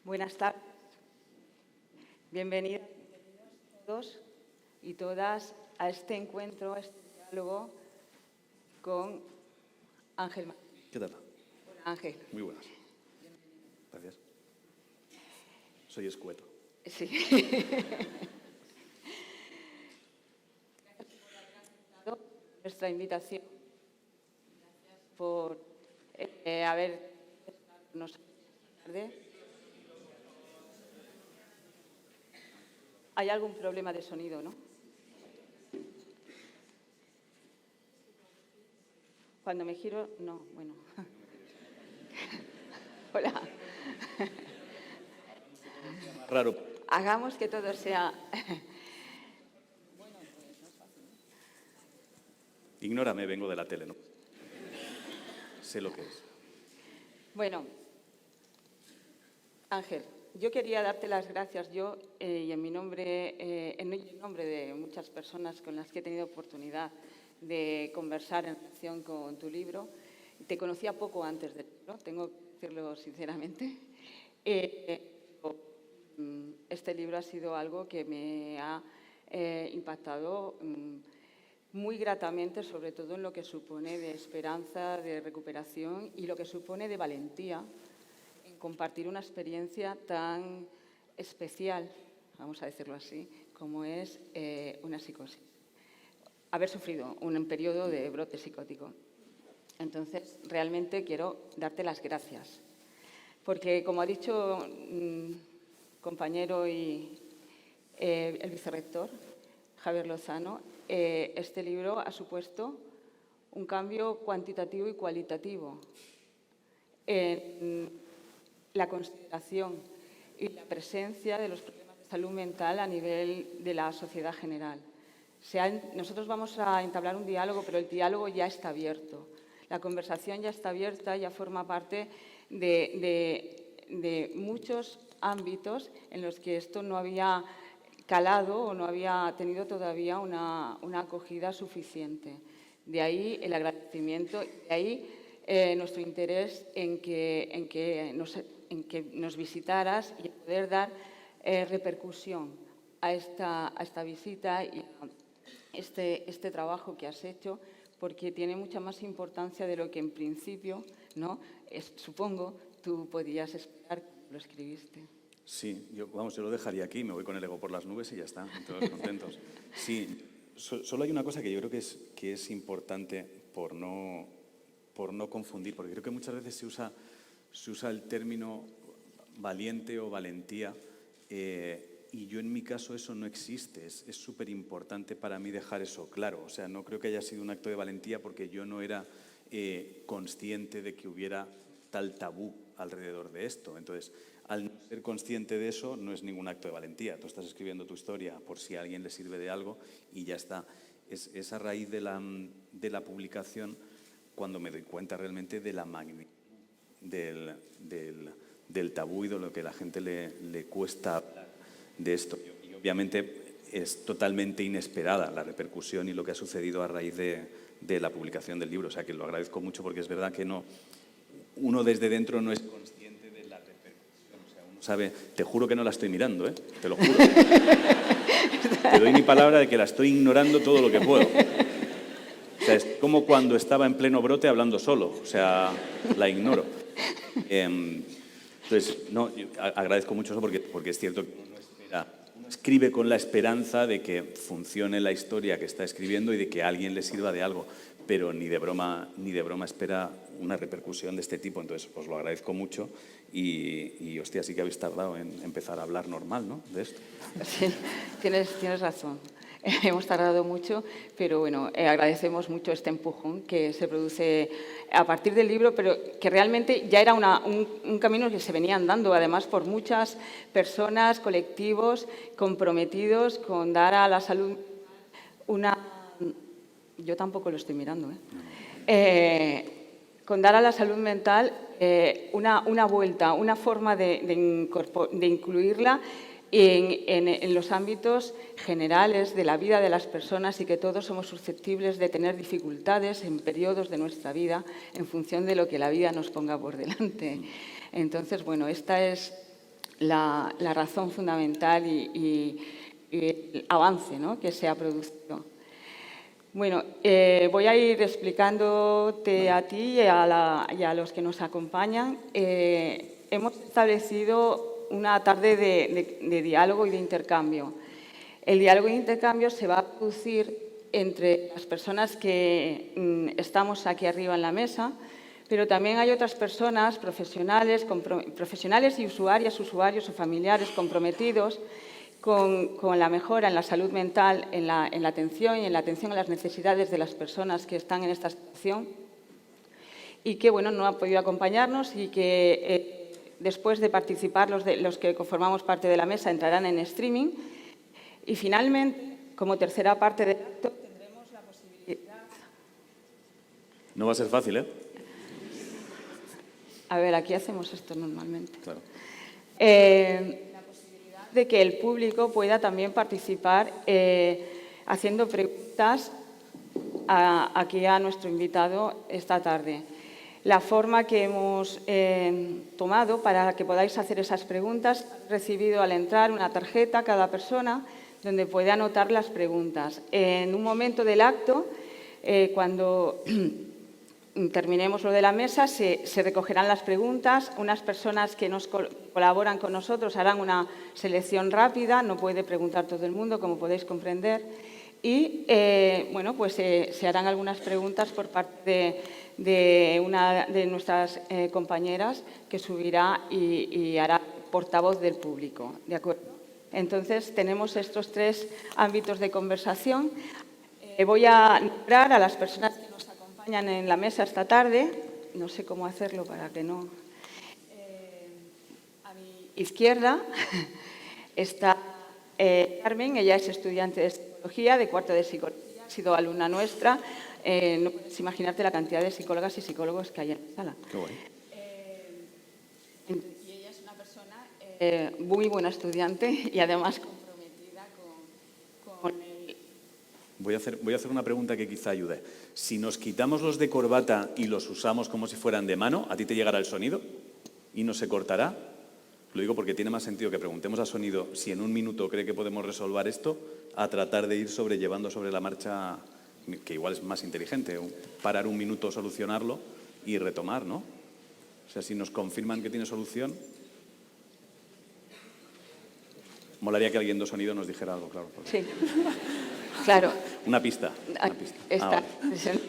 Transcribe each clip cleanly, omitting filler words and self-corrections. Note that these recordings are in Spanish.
Buenas tardes. Bienvenidos todos y todas a este encuentro, a este diálogo con Ángel. ¿Qué tal? Hola, Ángel. Muy buenas. Gracias. Soy escueto. Sí. Nuestra invitación. Gracias por habernos tarde. ¿Hay algún problema de sonido, no? Cuando me giro, no, bueno. Hola. Raro. Hagamos que todo sea... Ignórame, vengo de la tele, ¿no? Sé lo que es. Bueno, Ángel, yo quería darte las gracias yo y en mi nombre, en el nombre de muchas personas con las que he tenido oportunidad de conversar en relación con tu libro. Te conocía poco antes del libro, tengo que decirlo sinceramente. Este libro ha sido algo que me ha impactado muy gratamente, sobre todo en lo que supone de esperanza, de recuperación y lo que supone de valentía en compartir una experiencia tan especial, vamos a decirlo así, como es una psicosis. Haber sufrido un periodo de brote psicótico. Entonces, realmente quiero darte las gracias. Porque, como ha dicho compañero y el vicerrector, Javier Lozano, este libro ha supuesto un cambio cuantitativo y cualitativo en la consideración y la presencia de los problemas de salud mental a nivel de la sociedad general. Nosotros vamos a entablar un diálogo, pero el diálogo ya está abierto. La conversación ya está abierta, ya forma parte de muchos ámbitos en los que esto no había calado o no había tenido todavía una acogida suficiente. De ahí el agradecimiento, de ahí nuestro interés en que nos visitaras y poder dar repercusión a esta visita y a este trabajo que has hecho, porque tiene mucha más importancia de lo que en principio, ¿no? Supongo, tú podías esperar cuando lo escribiste. Sí, yo lo dejaría aquí, me voy con el ego por las nubes y ya está, todos contentos. Sí, solo hay una cosa que yo creo que es importante por no confundir, porque creo que muchas veces se usa el término valiente o valentía, y yo en mi caso eso no existe. Es súper importante para mí dejar eso claro. O sea, no creo que haya sido un acto de valentía porque yo no era consciente de que hubiera tal tabú alrededor de esto. Entonces, al no ser consciente de eso, no es ningún acto de valentía. Tú estás escribiendo tu historia por si a alguien le sirve de algo y ya está. Es a raíz de la publicación cuando me doy cuenta realmente de la magnitud del tabú y de lo que a la gente le cuesta hablar de esto. Y obviamente es totalmente inesperada la repercusión y lo que ha sucedido a raíz de la publicación del libro. O sea, que lo agradezco mucho porque es verdad que uno desde dentro no es consciente de la repercusión. O sea, uno sabe, te juro que no la estoy mirando, te lo juro. Te doy mi palabra de que la estoy ignorando todo lo que puedo. O sea, es como cuando estaba en pleno brote hablando solo. O sea, la ignoro. Entonces, agradezco mucho eso porque es cierto que uno escribe con la esperanza de que funcione la historia que está escribiendo y de que a alguien le sirva de algo, pero ni de broma espera una repercusión de este tipo. Entonces, os lo agradezco mucho y hostia, sí que habéis tardado en empezar a hablar normal, ¿no?, de esto. Sí, tienes razón. Hemos tardado mucho, pero bueno, agradecemos mucho este empujón que se produce a partir del libro, pero que realmente ya era un camino que se venía andando, además, por muchas personas, colectivos comprometidos con dar a la salud Yo tampoco lo estoy mirando, con dar a la salud mental una vuelta, una forma de incluirla en los ámbitos generales de la vida de las personas y que todos somos susceptibles de tener dificultades en periodos de nuestra vida en función de lo que la vida nos ponga por delante. Entonces, bueno, esta es la razón fundamental y el avance, ¿no?, que se ha producido. Bueno, voy a ir explicándote a ti y a los que nos acompañan. Hemos establecido una tarde de diálogo y de intercambio. El diálogo y intercambio se va a producir entre las personas que estamos aquí arriba en la mesa, pero también hay otras personas, profesionales y usuarios o familiares comprometidos con la mejora en la salud mental, en la atención y en la atención a las necesidades de las personas que están en esta situación y que, bueno, no han podido acompañarnos y que después de participar los que conformamos parte de la mesa entrarán en streaming. Y finalmente, como tercera parte del acto, tendremos la posibilidad... No va a ser fácil, ¿eh? A ver, aquí hacemos esto normalmente. Claro. La posibilidad de que el público pueda también participar haciendo preguntas aquí a nuestro invitado esta tarde. La forma que hemos tomado para que podáis hacer esas preguntas, recibido al entrar una tarjeta cada persona donde puede anotar las preguntas. En un momento del acto, cuando terminemos lo de la mesa, se recogerán las preguntas. Unas personas que nos colaboran con nosotros harán una selección rápida, no puede preguntar todo el mundo, como podéis comprender. Y, bueno, pues se harán algunas preguntas por parte de una de nuestras compañeras que subirá y hará portavoz del público, ¿de acuerdo? Entonces, tenemos estos tres ámbitos de conversación. Voy a nombrar a las personas que nos acompañan en la mesa esta tarde. No sé cómo hacerlo para que no... a mi izquierda está Carmen, ella es estudiante de psicología, de cuarto de psicología, ha sido alumna nuestra. No puedes imaginarte la cantidad de psicólogas y psicólogos que hay en la sala. Qué guay. Y ella es una persona muy buena estudiante y además comprometida con el... Voy a hacer una pregunta que quizá ayude. Si nos quitamos los de corbata y los usamos como si fueran de mano, ¿a ti te llegará el sonido y no se cortará? Lo digo porque tiene más sentido que preguntemos a sonido si en un minuto cree que podemos resolver esto, a tratar de ir sobrellevando sobre la marcha, que igual es más inteligente, parar un minuto, solucionarlo y retomar, ¿no? O sea, si nos confirman que tiene solución, molaría que alguien de sonido nos dijera algo, claro. Sí, claro. Una pista. Está. Vale.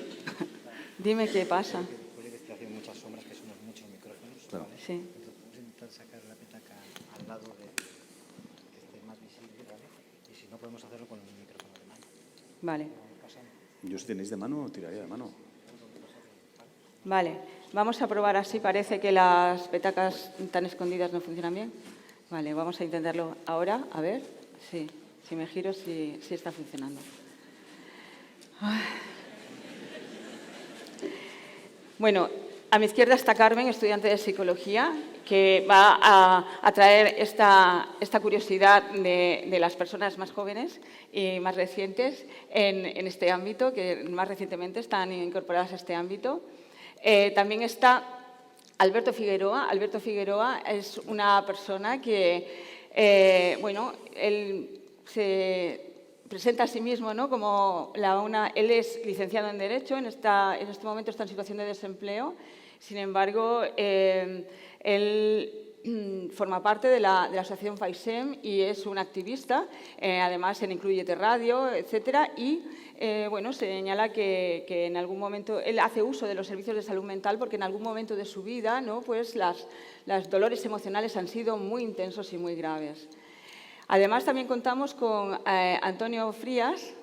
Dime qué pasa. Puede que esté haciendo muchas sombras, que somos muchos micrófonos. Claro. ¿Vale? Sí. Entonces vamos a intentar sacar la petaca al lado que esté más visible, ¿vale? Y si no, podemos hacerlo con el micrófono de mano. Vale. Yo si tenéis de mano, tiraría de mano. Vale. Vamos a probar así. Parece que las petacas tan escondidas no funcionan bien. Vale, vamos a intentarlo ahora. A ver. Sí. Si me giro, sí está funcionando. Ay. Bueno, a mi izquierda está Carmen, estudiante de psicología, que va a traer esta curiosidad de las personas más jóvenes y más recientes en este ámbito, que más recientemente están incorporadas a este ámbito. También está Alberto Figueroa. Alberto Figueroa es una persona que, bueno, él se presenta a sí mismo, ¿no?, como él es licenciado en Derecho, en este momento está en situación de desempleo. Sin embargo, él forma parte de la asociación FAISEM y es un activista, además en Incluyete Radio, etcétera, y bueno, señala que en algún momento él hace uso de los servicios de salud mental porque en algún momento de su vida, ¿no?, pues los dolores emocionales han sido muy intensos y muy graves. Además, también contamos con Julio Frías,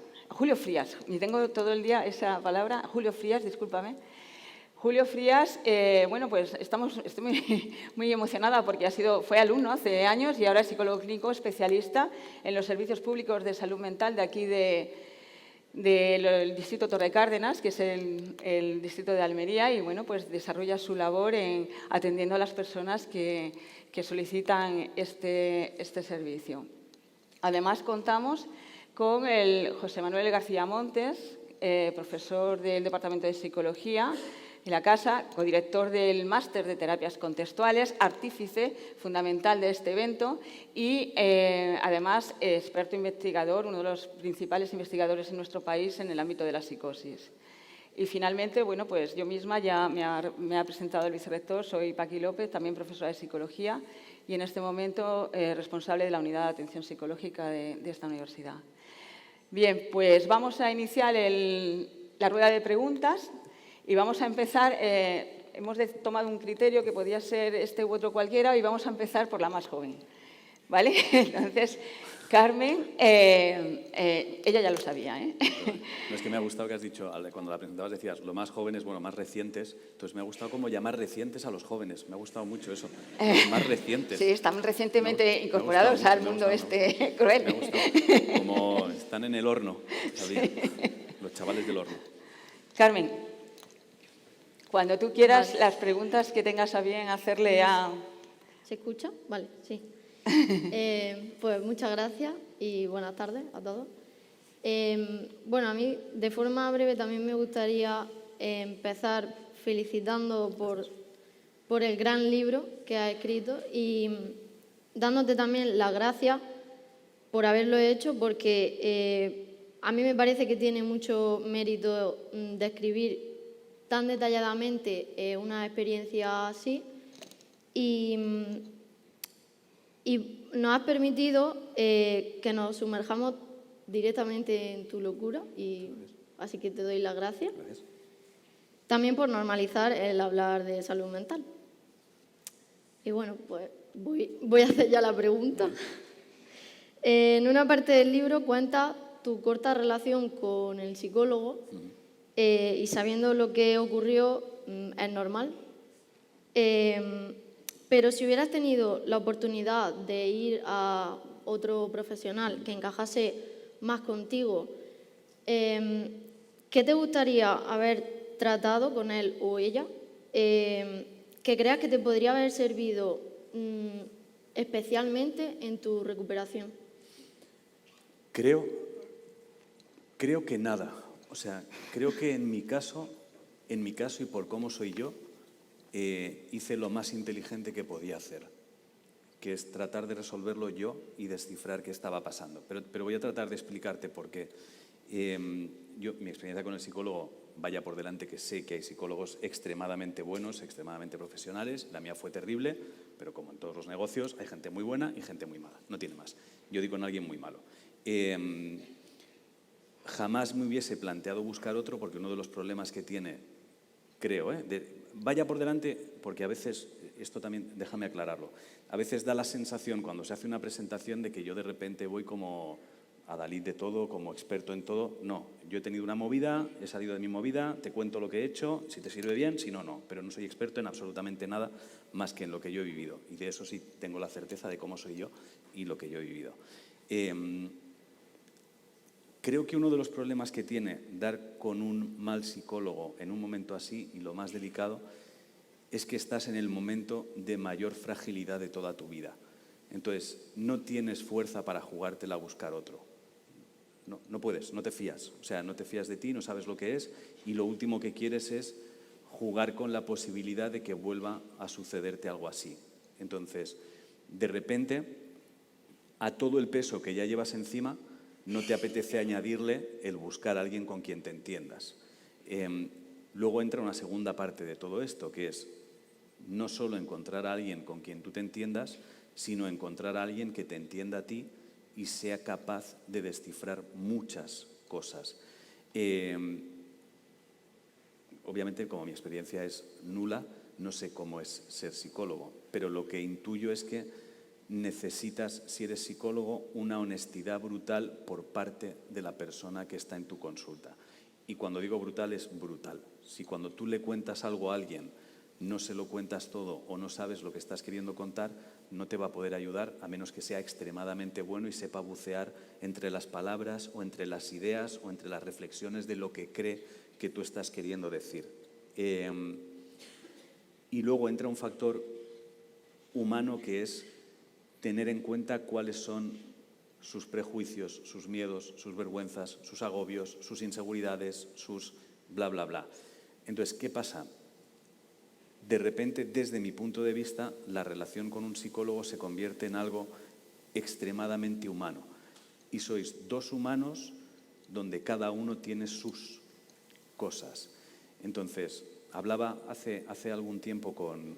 y tengo todo el día esa palabra, Julio Frías, discúlpame. Julio Frías, bueno, pues estoy muy emocionada porque fue alumno hace años y ahora es psicólogo clínico especialista en los servicios públicos de salud mental de aquí del distrito Torre Cárdenas, que es el distrito de Almería, y bueno, pues desarrolla su labor atendiendo a las personas que solicitan este servicio. Además, contamos con el José Manuel García Montes, profesor del Departamento de Psicología, en la casa, codirector del máster de terapias contextuales, artífice fundamental de este evento y, además, experto investigador, uno de los principales investigadores en nuestro país en el ámbito de la psicosis. Y, finalmente, bueno, pues yo misma ya me ha presentado el vicerrector, soy Paqui López, también profesora de psicología y, en este momento, responsable de la unidad de atención psicológica de esta universidad. Bien, pues vamos a iniciar la rueda de preguntas. Y vamos a empezar, hemos tomado un criterio que podía ser este u otro cualquiera y vamos a empezar por la más joven, ¿vale? Entonces, Carmen, ella ya lo sabía, ¿eh? No, es que me ha gustado que has dicho, cuando la presentabas decías, lo más jóvenes, bueno, más recientes, entonces me ha gustado como llamar recientes a los jóvenes, me ha gustado mucho eso, los más recientes. Sí, están recientemente incorporados al mundo cruel. Me ha gustado, como están en el horno, ¿sabía? Los chavales del horno. Carmen. Cuando tú quieras, las preguntas que tengas a bien hacerle a... ¿Se escucha? Vale, sí. Pues muchas gracias y buenas tardes a todos. Bueno, a mí de forma breve también me gustaría empezar felicitando por el gran libro que has escrito y dándote también las gracias por haberlo hecho porque a mí me parece que tiene mucho mérito describir tan detalladamente una experiencia así y nos has permitido que nos sumerjamos directamente en tu locura y así que te doy las gracias. Gracias. También por normalizar el hablar de salud mental. Y bueno, pues voy a hacer ya la pregunta. En una parte del libro cuentas tu corta relación con el psicólogo. Y sabiendo lo que ocurrió, es normal. Pero si hubieras tenido la oportunidad de ir a otro profesional que encajase más contigo, ¿qué te gustaría haber tratado con él o ella? Que creas que te podría haber servido especialmente en tu recuperación. Creo que nada. O sea, creo que en mi caso y por cómo soy yo, hice lo más inteligente que podía hacer, que es tratar de resolverlo yo y descifrar qué estaba pasando. Pero voy a tratar de explicarte por qué. Mi experiencia con el psicólogo, vaya por delante que sé que hay psicólogos extremadamente buenos, extremadamente profesionales. La mía fue terrible, pero como en todos los negocios, hay gente muy buena y gente muy mala. No tiene más. Yo di con alguien muy malo. Jamás me hubiese planteado buscar otro porque uno de los problemas que tiene, creo, vaya por delante, porque a veces, esto también déjame aclararlo, a veces da la sensación cuando se hace una presentación de que yo de repente voy como adalid de todo, como experto en todo. No, yo he tenido una movida, he salido de mi movida, te cuento lo que he hecho, si te sirve bien, si no, no. Pero no soy experto en absolutamente nada más que en lo que yo he vivido. Y de eso sí tengo la certeza de cómo soy yo y lo que yo he vivido. Creo que uno de los problemas que tiene dar con un mal psicólogo en un momento así, y lo más delicado, es que estás en el momento de mayor fragilidad de toda tu vida. Entonces, no tienes fuerza para jugártela a buscar otro. No puedes, no te fías. O sea, no te fías de ti, no sabes lo que es, y lo último que quieres es jugar con la posibilidad de que vuelva a sucederte algo así. Entonces, de repente, a todo el peso que ya llevas encima, no te apetece añadirle el buscar a alguien con quien te entiendas. Luego entra una segunda parte de todo esto, que es no solo encontrar a alguien con quien tú te entiendas, sino encontrar a alguien que te entienda a ti y sea capaz de descifrar muchas cosas. Obviamente, como mi experiencia es nula, no sé cómo es ser psicólogo, pero lo que intuyo es que necesitas, si eres psicólogo, una honestidad brutal por parte de la persona que está en tu consulta. Y cuando digo brutal, es brutal. Si cuando tú le cuentas algo a alguien, no se lo cuentas todo o no sabes lo que estás queriendo contar, no te va a poder ayudar a menos que sea extremadamente bueno y sepa bucear entre las palabras o entre las ideas o entre las reflexiones de lo que cree que tú estás queriendo decir. Y luego entra un factor humano que es tener en cuenta cuáles son sus prejuicios, sus miedos, sus vergüenzas, sus agobios, sus inseguridades, sus bla, bla, bla. Entonces, ¿qué pasa? de repente, desde mi punto de vista, la relación con un psicólogo se convierte en algo extremadamente humano. Y sois dos humanos donde cada uno tiene sus cosas. Entonces, hablaba hace algún tiempo con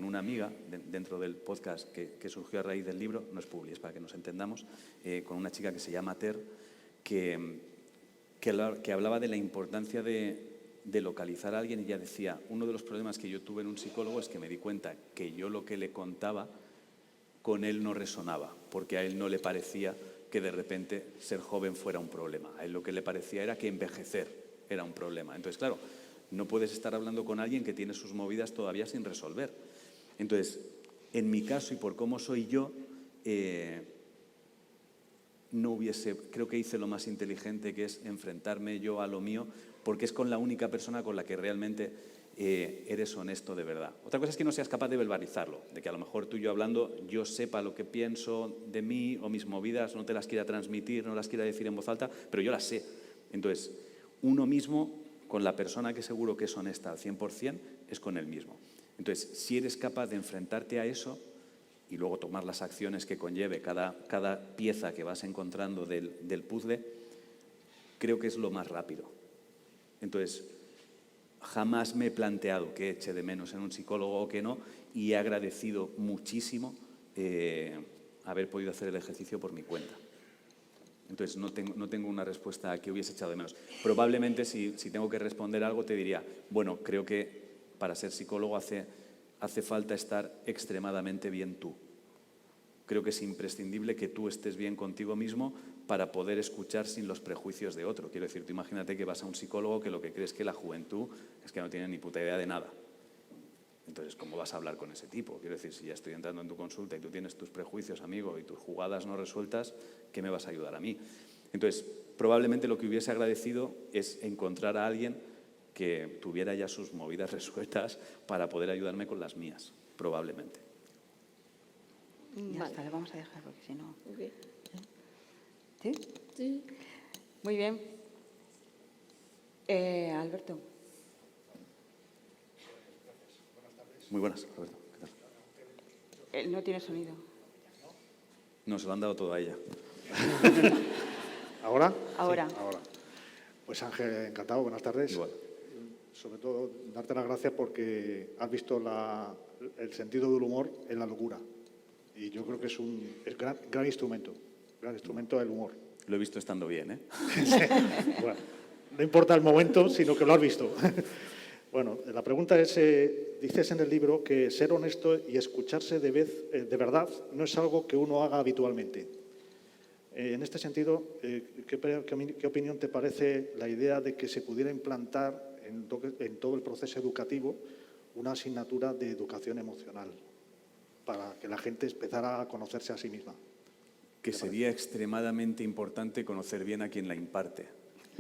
una amiga dentro del podcast que surgió a raíz del libro, no es publi, es para que nos entendamos, con una chica que se llama Ter, que hablaba de la importancia de localizar a alguien, y ella decía, uno de los problemas que yo tuve en un psicólogo es que me di cuenta que yo lo que le contaba con él no resonaba, porque a él no le parecía que de repente ser joven fuera un problema. A él lo que le parecía era que envejecer era un problema. Entonces, claro, no puedes estar hablando con alguien que tiene sus movidas todavía sin resolver. Entonces, en mi caso y por cómo soy yo, creo que hice lo más inteligente, que es enfrentarme yo a lo mío, porque es con la única persona con la que realmente eres honesto de verdad. Otra cosa es que no seas capaz de verbalizarlo, de que a lo mejor tú y yo hablando, yo sepa lo que pienso de mí o mis movidas, no te las quiera transmitir, no las quiera decir en voz alta, pero yo las sé. Entonces, uno mismo, con la persona que seguro que es honesta al 100%, es con él mismo. Entonces, si eres capaz de enfrentarte a eso y luego tomar las acciones que conlleve cada pieza que vas encontrando del puzzle, creo que es lo más rápido. Entonces, jamás me he planteado que eche de menos en un psicólogo o que no, y he agradecido muchísimo haber podido hacer el ejercicio por mi cuenta. Entonces, no tengo una respuesta a que hubiese echado de menos. Probablemente, si tengo que responder algo, te diría, bueno, creo que para ser psicólogo hace falta estar extremadamente bien tú. Creo que es imprescindible que tú estés bien contigo mismo para poder escuchar sin los prejuicios de otro. Quiero decir, tú imagínate que vas a un psicólogo que lo que crees que la juventud es que no tiene ni puta idea de nada. Entonces, ¿cómo vas a hablar con ese tipo? Quiero decir, si ya estoy entrando en tu consulta y tú tienes tus prejuicios, amigo, y tus jugadas no resueltas, ¿qué me vas a ayudar a mí? Entonces, probablemente lo que hubiese agradecido es encontrar a alguien que tuviera ya sus movidas resueltas para poder ayudarme con las mías, probablemente. Ya Vale. está, le vamos a dejar porque si no... Ok. ¿Sí? Sí. Muy bien. Alberto. Muy buenas, Roberto. ¿Qué tal? Él no tiene sonido. No, se lo han dado todo a ella. ¿Ahora? Ahora. Sí, ahora. Pues Ángel, encantado, buenas tardes. Igual. Sobre todo, darte las gracias porque has visto el sentido del humor en la locura. Y yo creo que es un gran instrumento el humor. Lo he visto estando bien, ¿eh? Bueno, no importa el momento, sino que lo has visto. Bueno, la pregunta es, dices en el libro que ser honesto y escucharse de verdad no es algo que uno haga habitualmente. En este sentido, ¿qué opinión te parece la idea de que se pudiera implantar en todo el proceso educativo una asignatura de educación emocional para que la gente empezara a conocerse a sí misma? Que sería extremadamente importante conocer bien a quien la imparte,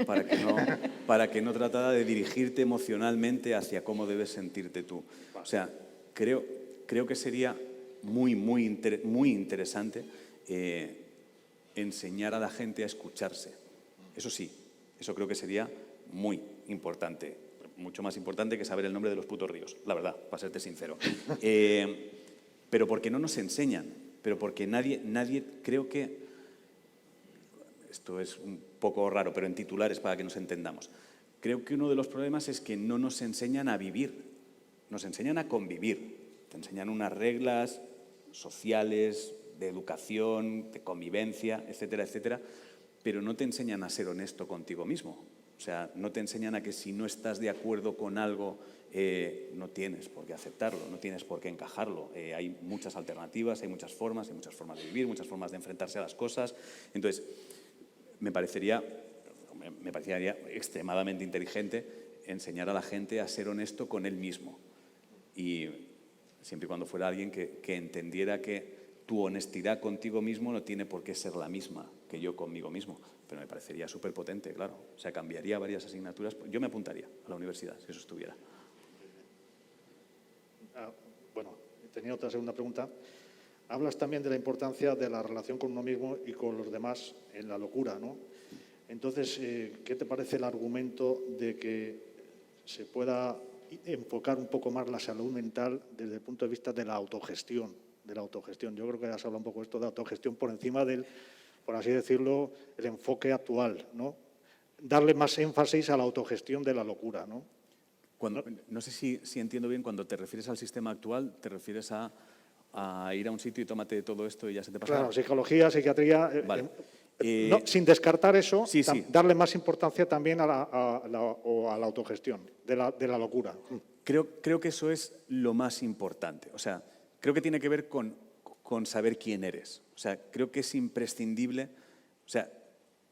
para que no tratara de dirigirte emocionalmente hacia cómo debes sentirte tú. O sea, creo que sería muy interesante enseñar a la gente a escucharse. Eso sí, eso creo que sería muy importante, mucho más importante que saber el nombre de los putos ríos, la verdad, para serte sincero. Pero porque no nos enseñan, pero porque nadie, creo que, esto es un poco raro, pero en titulares para que nos entendamos, creo que uno de los problemas es que no nos enseñan a vivir, nos enseñan a convivir, te enseñan unas reglas sociales, de educación, de convivencia, etcétera, etcétera, pero no te enseñan a ser honesto contigo mismo. O sea, no te enseñan a que si no estás de acuerdo con algo, no tienes por qué aceptarlo, no tienes por qué encajarlo. Hay muchas alternativas, hay muchas formas de vivir, muchas formas de enfrentarse a las cosas. Entonces, me parecería extremadamente inteligente enseñar a la gente a ser honesto con él mismo. Y siempre y cuando fuera alguien que entendiera que tu honestidad contigo mismo no tiene por qué ser la misma que yo conmigo mismo. Pero me parecería súper potente, claro. O sea, cambiaría varias asignaturas. Yo me apuntaría a la universidad si eso estuviera. Bueno, tenía otra segunda pregunta. Hablas también de la importancia de la relación con uno mismo y con los demás en la locura, ¿no? Entonces, ¿qué te parece el argumento de que se pueda enfocar un poco más la salud mental desde el punto de vista de la autogestión. Yo creo que has hablado un poco de esto de autogestión por encima del, por así decirlo, el enfoque actual, ¿no? Darle más énfasis a la autogestión de la locura, ¿no? No sé si entiendo bien, cuando te refieres al sistema actual, te refieres a ir a un sitio y tómate todo esto y ya se te pasa. Claro, psicología, psiquiatría. Vale. No, sin descartar eso, Sí. darle más importancia también a la autogestión de la locura. Creo que eso es lo más importante. O sea, creo que tiene que ver con saber quién eres. O sea, creo que es imprescindible. O sea,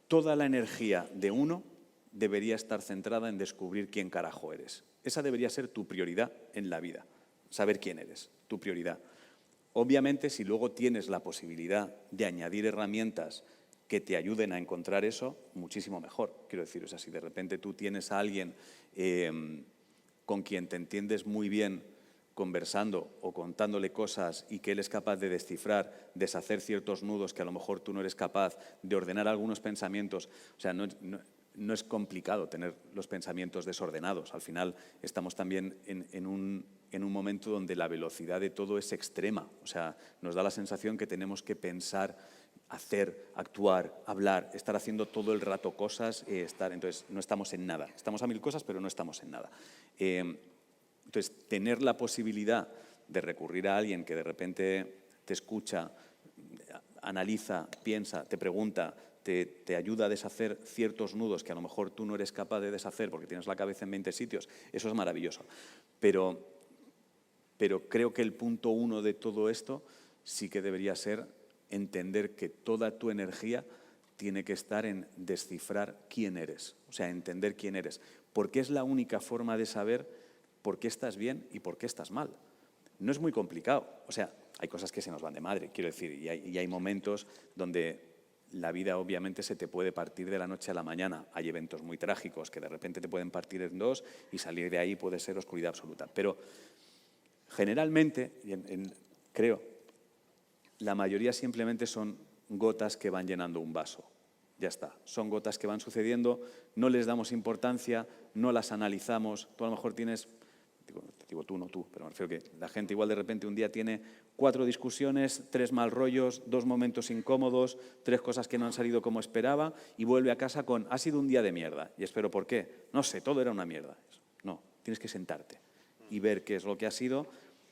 toda la energía de uno debería estar centrada en descubrir quién carajo eres. Esa debería ser tu prioridad en la vida. Saber quién eres, tu prioridad. Obviamente, si luego tienes la posibilidad de añadir herramientas que te ayuden a encontrar eso, muchísimo mejor. Quiero decir, o sea, si de repente tú tienes a alguien con quien te entiendes muy bien conversando o contándole cosas y que él es capaz de descifrar, deshacer ciertos nudos que a lo mejor tú no eres capaz, de ordenar algunos pensamientos, o sea, no es complicado tener los pensamientos desordenados. Al final estamos también en un momento donde la velocidad de todo es extrema. O sea, nos da la sensación que tenemos que pensar, hacer, actuar, hablar, estar haciendo todo el rato cosas, entonces no estamos en nada. Estamos a mil cosas, pero no estamos en nada. Entonces, tener la posibilidad de recurrir a alguien que de repente te escucha, analiza, piensa, te pregunta, te ayuda a deshacer ciertos nudos que a lo mejor tú no eres capaz de deshacer porque tienes la cabeza en 20 sitios, eso es maravilloso. Pero creo que el punto uno de todo esto sí que debería ser entender que toda tu energía tiene que estar en descifrar quién eres, o sea, entender quién eres, porque es la única forma de saber por qué estás bien y por qué estás mal. No es muy complicado, o sea, hay cosas que se nos van de madre, quiero decir, y hay momentos donde la vida obviamente se te puede partir de la noche a la mañana. Hay eventos muy trágicos que de repente te pueden partir en dos y salir de ahí puede ser oscuridad absoluta. Pero generalmente, creo, la mayoría simplemente son gotas que van llenando un vaso. Ya está, son gotas que van sucediendo, no les damos importancia, no las analizamos. Tú a lo mejor tienes, digo tú, no tú, pero me refiero que la gente igual de repente un día tiene 4 discusiones, 3 mal rollos, 2 momentos incómodos, 3 cosas que no han salido como esperaba y vuelve a casa con, ha sido un día de mierda. Y espero, ¿por qué? No sé, todo era una mierda. No, tienes que sentarte y ver qué es lo que ha sido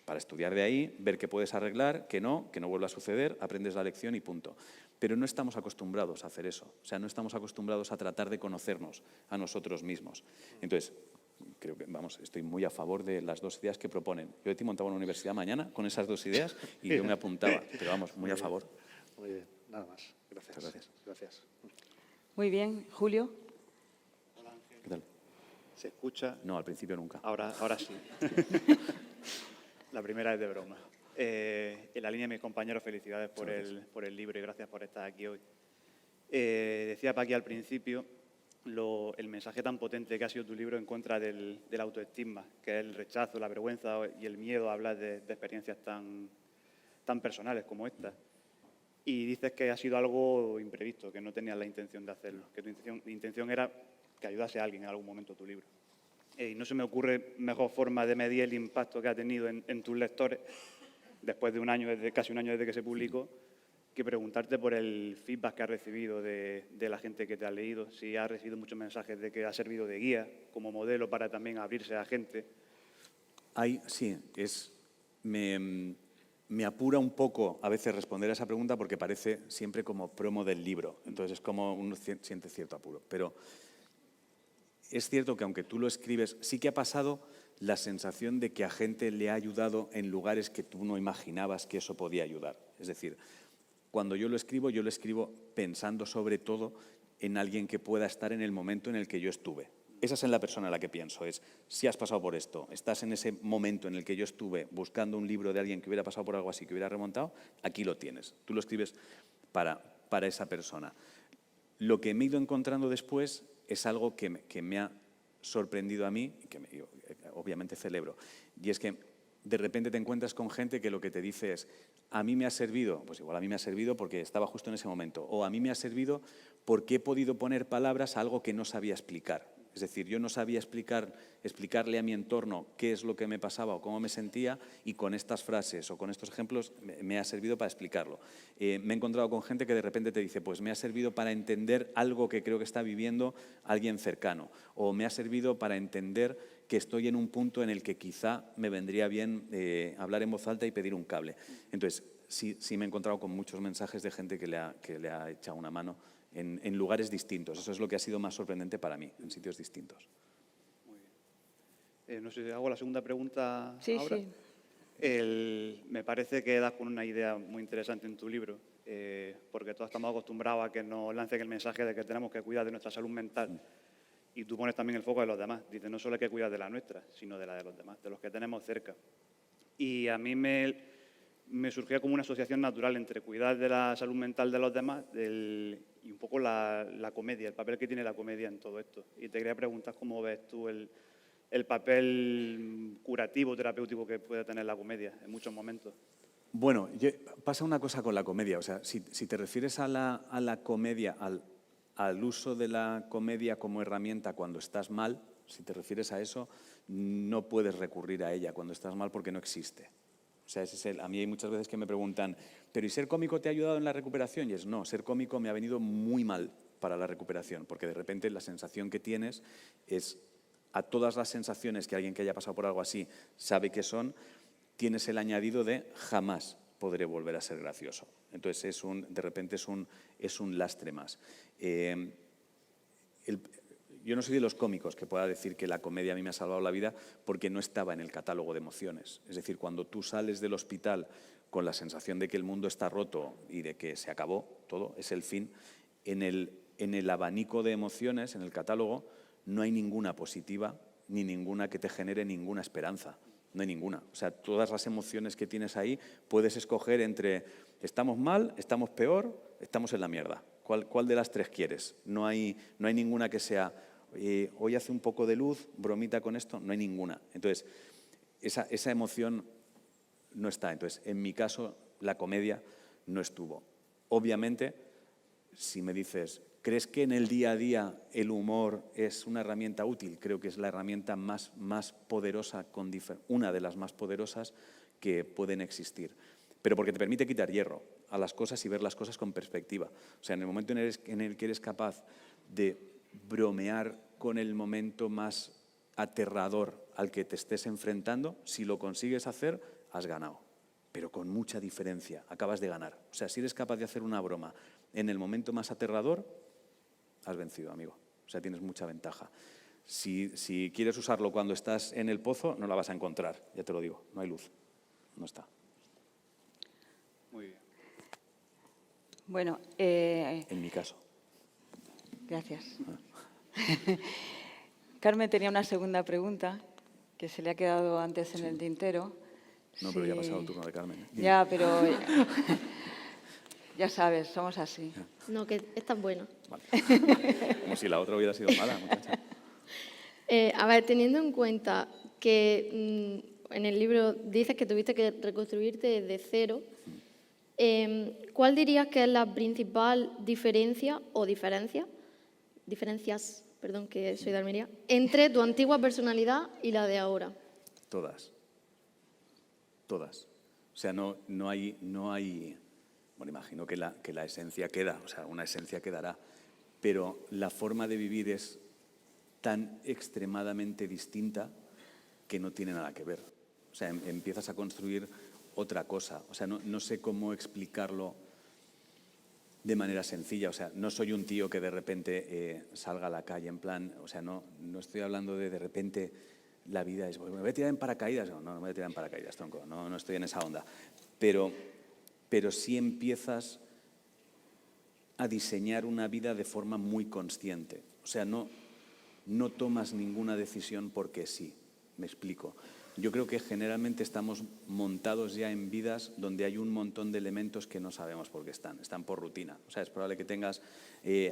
para estudiar de ahí, ver qué puedes arreglar, que no vuelva a suceder, aprendes la lección y punto. Pero no estamos acostumbrados a hacer eso. O sea, no estamos acostumbrados a tratar de conocernos a nosotros mismos. Entonces, creo que, estoy muy a favor de las 2 ideas que proponen. Yo de ti montaba una universidad mañana con esas 2 ideas y yo me apuntaba, pero muy a favor. Muy bien, nada más. Gracias. Muchas Gracias. Muy bien. Julio. ¿Qué tal? ¿Se escucha? No, al principio nunca. Ahora sí. La primera es de broma. En la línea de mis compañeros, felicidades por el libro y gracias por estar aquí hoy. Decía Paqui al principio el mensaje tan potente que ha sido tu libro en contra del autoestigma, que es el rechazo, la vergüenza y el miedo a hablar de experiencias tan personales como esta. Y dices que ha sido algo imprevisto, que no tenías la intención de hacerlo, que tu intención era que ayudase a alguien en algún momento tu libro. Y no se me ocurre mejor forma de medir el impacto que ha tenido en tus lectores, después de casi un año desde que se publicó, que preguntarte por el feedback que has recibido de la gente que te ha leído, si has recibido muchos mensajes de que ha servido de guía, como modelo para también abrirse a gente. Sí, me apura un poco a veces responder a esa pregunta porque parece siempre como promo del libro, entonces es como uno siente cierto apuro, pero es cierto que aunque tú lo escribes, sí que ha pasado la sensación de que a gente le ha ayudado en lugares que tú no imaginabas que eso podía ayudar. Es decir, cuando yo lo escribo pensando sobre todo en alguien que pueda estar en el momento en el que yo estuve. Esa es en la persona en la que pienso, es si has pasado por esto, estás en ese momento en el que yo estuve buscando un libro de alguien que hubiera pasado por algo así, que hubiera remontado, aquí lo tienes. Tú lo escribes para esa persona. Lo que me he ido encontrando después es algo que me ha sorprendido a mí y que obviamente celebro. Y es que de repente te encuentras con gente que lo que te dice es, a mí me ha servido, pues igual a mí me ha servido porque estaba justo en ese momento, o a mí me ha servido porque he podido poner palabras a algo que no sabía explicar. Es decir, yo no sabía explicarle a mi entorno qué es lo que me pasaba o cómo me sentía, y con estas frases o con estos ejemplos me ha servido para explicarlo. Me he encontrado con gente que de repente te dice, pues me ha servido para entender algo que creo que está viviendo alguien cercano, o me ha servido para entender que estoy en un punto en el que quizá me vendría bien hablar en voz alta y pedir un cable. Entonces, sí me he encontrado con muchos mensajes de gente que le ha echado una mano en lugares distintos. Eso es lo que ha sido más sorprendente para mí, en sitios distintos. No sé si hago la segunda pregunta Sí, ahora. sí. Me parece que das con una idea muy interesante en tu libro, porque todos estamos acostumbrados a que nos lancen el mensaje de que tenemos que cuidar de nuestra salud mental, y tú pones también el foco de los demás. Dices, no solo hay que cuidar de la nuestra, sino de la de los demás, de los que tenemos cerca. Y a mí me surgía como una asociación natural entre cuidar de la salud mental de los demás y un poco la comedia, el papel que tiene la comedia en todo esto. Y te quería preguntar cómo ves tú el papel curativo, terapéutico que puede tener la comedia en muchos momentos. Bueno, pasa una cosa con la comedia. O sea, si te refieres a la comedia, al uso de la comedia como herramienta cuando estás mal, si te refieres a eso, no puedes recurrir a ella cuando estás mal porque no existe. O sea, a mí hay muchas veces que me preguntan, ¿pero y ser cómico te ha ayudado en la recuperación? Y es no, ser cómico me ha venido muy mal para la recuperación, porque de repente la sensación que tienes es, a todas las sensaciones que alguien que haya pasado por algo así sabe que son, tienes el añadido de jamás podré volver a ser gracioso. Entonces, de repente es un lastre más. Yo no soy de los cómicos que pueda decir que la comedia a mí me ha salvado la vida porque no estaba en el catálogo de emociones. Es decir, cuando tú sales del hospital con la sensación de que el mundo está roto y de que se acabó todo, es el fin, en el abanico de emociones, en el catálogo, no hay ninguna positiva ni ninguna que te genere ninguna esperanza. No hay ninguna. O sea, todas las emociones que tienes ahí puedes escoger entre estamos mal, estamos peor, estamos en la mierda. ¿Cuál de las tres quieres? No hay ninguna que sea hoy hace un poco de luz, bromita con esto, no hay ninguna. Entonces, esa emoción no está. Entonces, en mi caso, la comedia no estuvo. Obviamente, si me dices, ¿crees que en el día a día el humor es una herramienta útil? Creo que es la herramienta más poderosa, una de las más poderosas que pueden existir. Pero porque te permite quitar hierro a las cosas y ver las cosas con perspectiva. O sea, en el momento en el que eres capaz de bromear con el momento más aterrador al que te estés enfrentando, si lo consigues hacer, has ganado. Pero con mucha diferencia, acabas de ganar. O sea, si eres capaz de hacer una broma en el momento más aterrador, has vencido, amigo. O sea, tienes mucha ventaja. Si quieres usarlo cuando estás en el pozo, no la vas a encontrar, ya te lo digo, no hay luz, no está. Muy bien. Bueno, En mi caso. gracias. Carmen tenía una segunda pregunta que se le ha quedado antes en el tintero. No, pero ya ha pasado el turno de Carmen. Ya, pero ya sabes, somos así. No, que esta es buena. Vale. Como si la otra hubiera sido mala, muchacha. A ver, teniendo en cuenta que en el libro dices que tuviste que reconstruirte desde cero, ¿cuál dirías que es la principal diferencia o diferencias, perdón, que soy de Almería, entre tu antigua personalidad y la de ahora? Todas. O sea, no hay. Bueno, imagino que la esencia queda, o sea, una esencia quedará, pero la forma de vivir es tan extremadamente distinta que no tiene nada que ver. O sea, empiezas a construir otra cosa. O sea, no sé cómo explicarlo de manera sencilla. O sea, no soy un tío que de repente salga a la calle en plan, o sea, no estoy hablando de repente la vida es, me voy a tirar en paracaídas. No me voy a tirar en paracaídas, tronco, no estoy en esa onda. Pero sí empiezas a diseñar una vida de forma muy consciente. O sea, no tomas ninguna decisión porque sí. Me explico. Yo creo que generalmente estamos montados ya en vidas donde hay un montón de elementos que no sabemos por qué están por rutina. O sea, es probable que tengas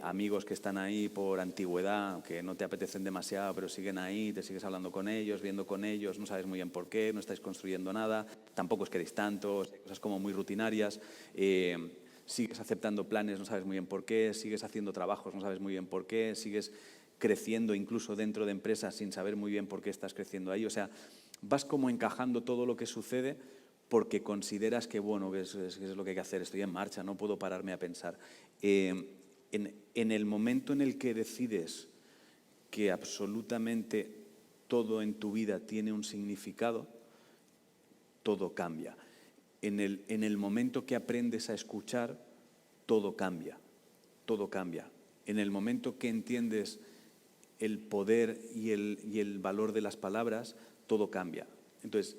amigos que están ahí por antigüedad, que no te apetecen demasiado, pero siguen ahí, te sigues hablando con ellos, viendo con ellos, no sabes muy bien por qué, no estáis construyendo nada, tampoco os queréis tanto, cosas como muy rutinarias, sigues aceptando planes, no sabes muy bien por qué, sigues haciendo trabajos, no sabes muy bien por qué, creciendo incluso dentro de empresas sin saber muy bien por qué estás creciendo ahí. O sea, vas como encajando todo lo que sucede porque consideras que, bueno, es lo que hay que hacer, estoy en marcha, no puedo pararme a pensar. En el momento en el que decides que absolutamente todo en tu vida tiene un significado, todo cambia. En el momento que aprendes a escuchar, todo cambia, todo cambia. En el momento que entiendes el poder y el valor de las palabras, todo cambia. Entonces,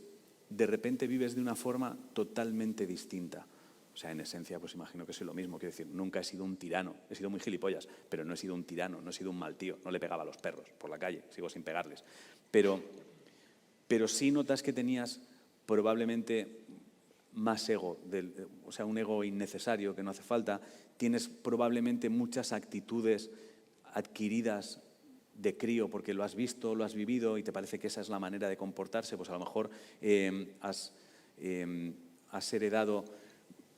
de repente vives de una forma totalmente distinta. O sea, en esencia, pues imagino que soy lo mismo. Quiero decir, nunca he sido un tirano. He sido muy gilipollas, pero no he sido un tirano, no he sido un mal tío. No le pegaba a los perros por la calle, sigo sin pegarles. Pero sí notas que tenías probablemente más ego, o sea, un ego innecesario que no hace falta. Tienes probablemente muchas actitudes adquiridas de crío porque lo has visto, lo has vivido y te parece que esa es la manera de comportarse. Pues a lo mejor has heredado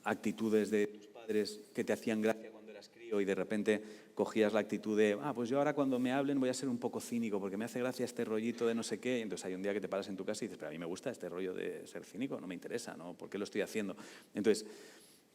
actitudes de tus padres que te hacían gracia cuando eras crío y de repente cogías la actitud de, pues yo ahora cuando me hablen voy a ser un poco cínico porque me hace gracia este rollito de no sé qué. Y entonces hay un día que te paras en tu casa y dices, pero a mí me gusta este rollo de ser cínico, no me interesa, ¿no? ¿Por qué lo estoy haciendo? Entonces,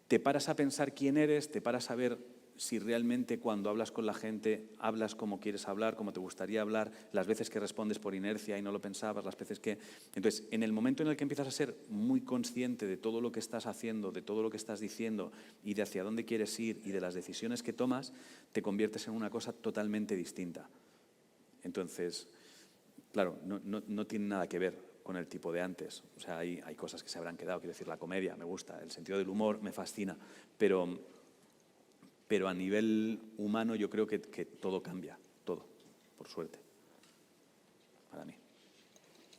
te paras a pensar quién eres, te paras a ver si realmente cuando hablas con la gente hablas como quieres hablar, como te gustaría hablar, las veces que respondes por inercia y no lo pensabas, las veces que... Entonces, en el momento en el que empiezas a ser muy consciente de todo lo que estás haciendo, de todo lo que estás diciendo y de hacia dónde quieres ir y de las decisiones que tomas, te conviertes en una cosa totalmente distinta. Entonces, claro, no tiene nada que ver con el tipo de antes. O sea, hay cosas que se habrán quedado. Quiero decir, la comedia me gusta, el sentido del humor me fascina, pero a nivel humano yo creo que todo cambia, todo, por suerte, para mí.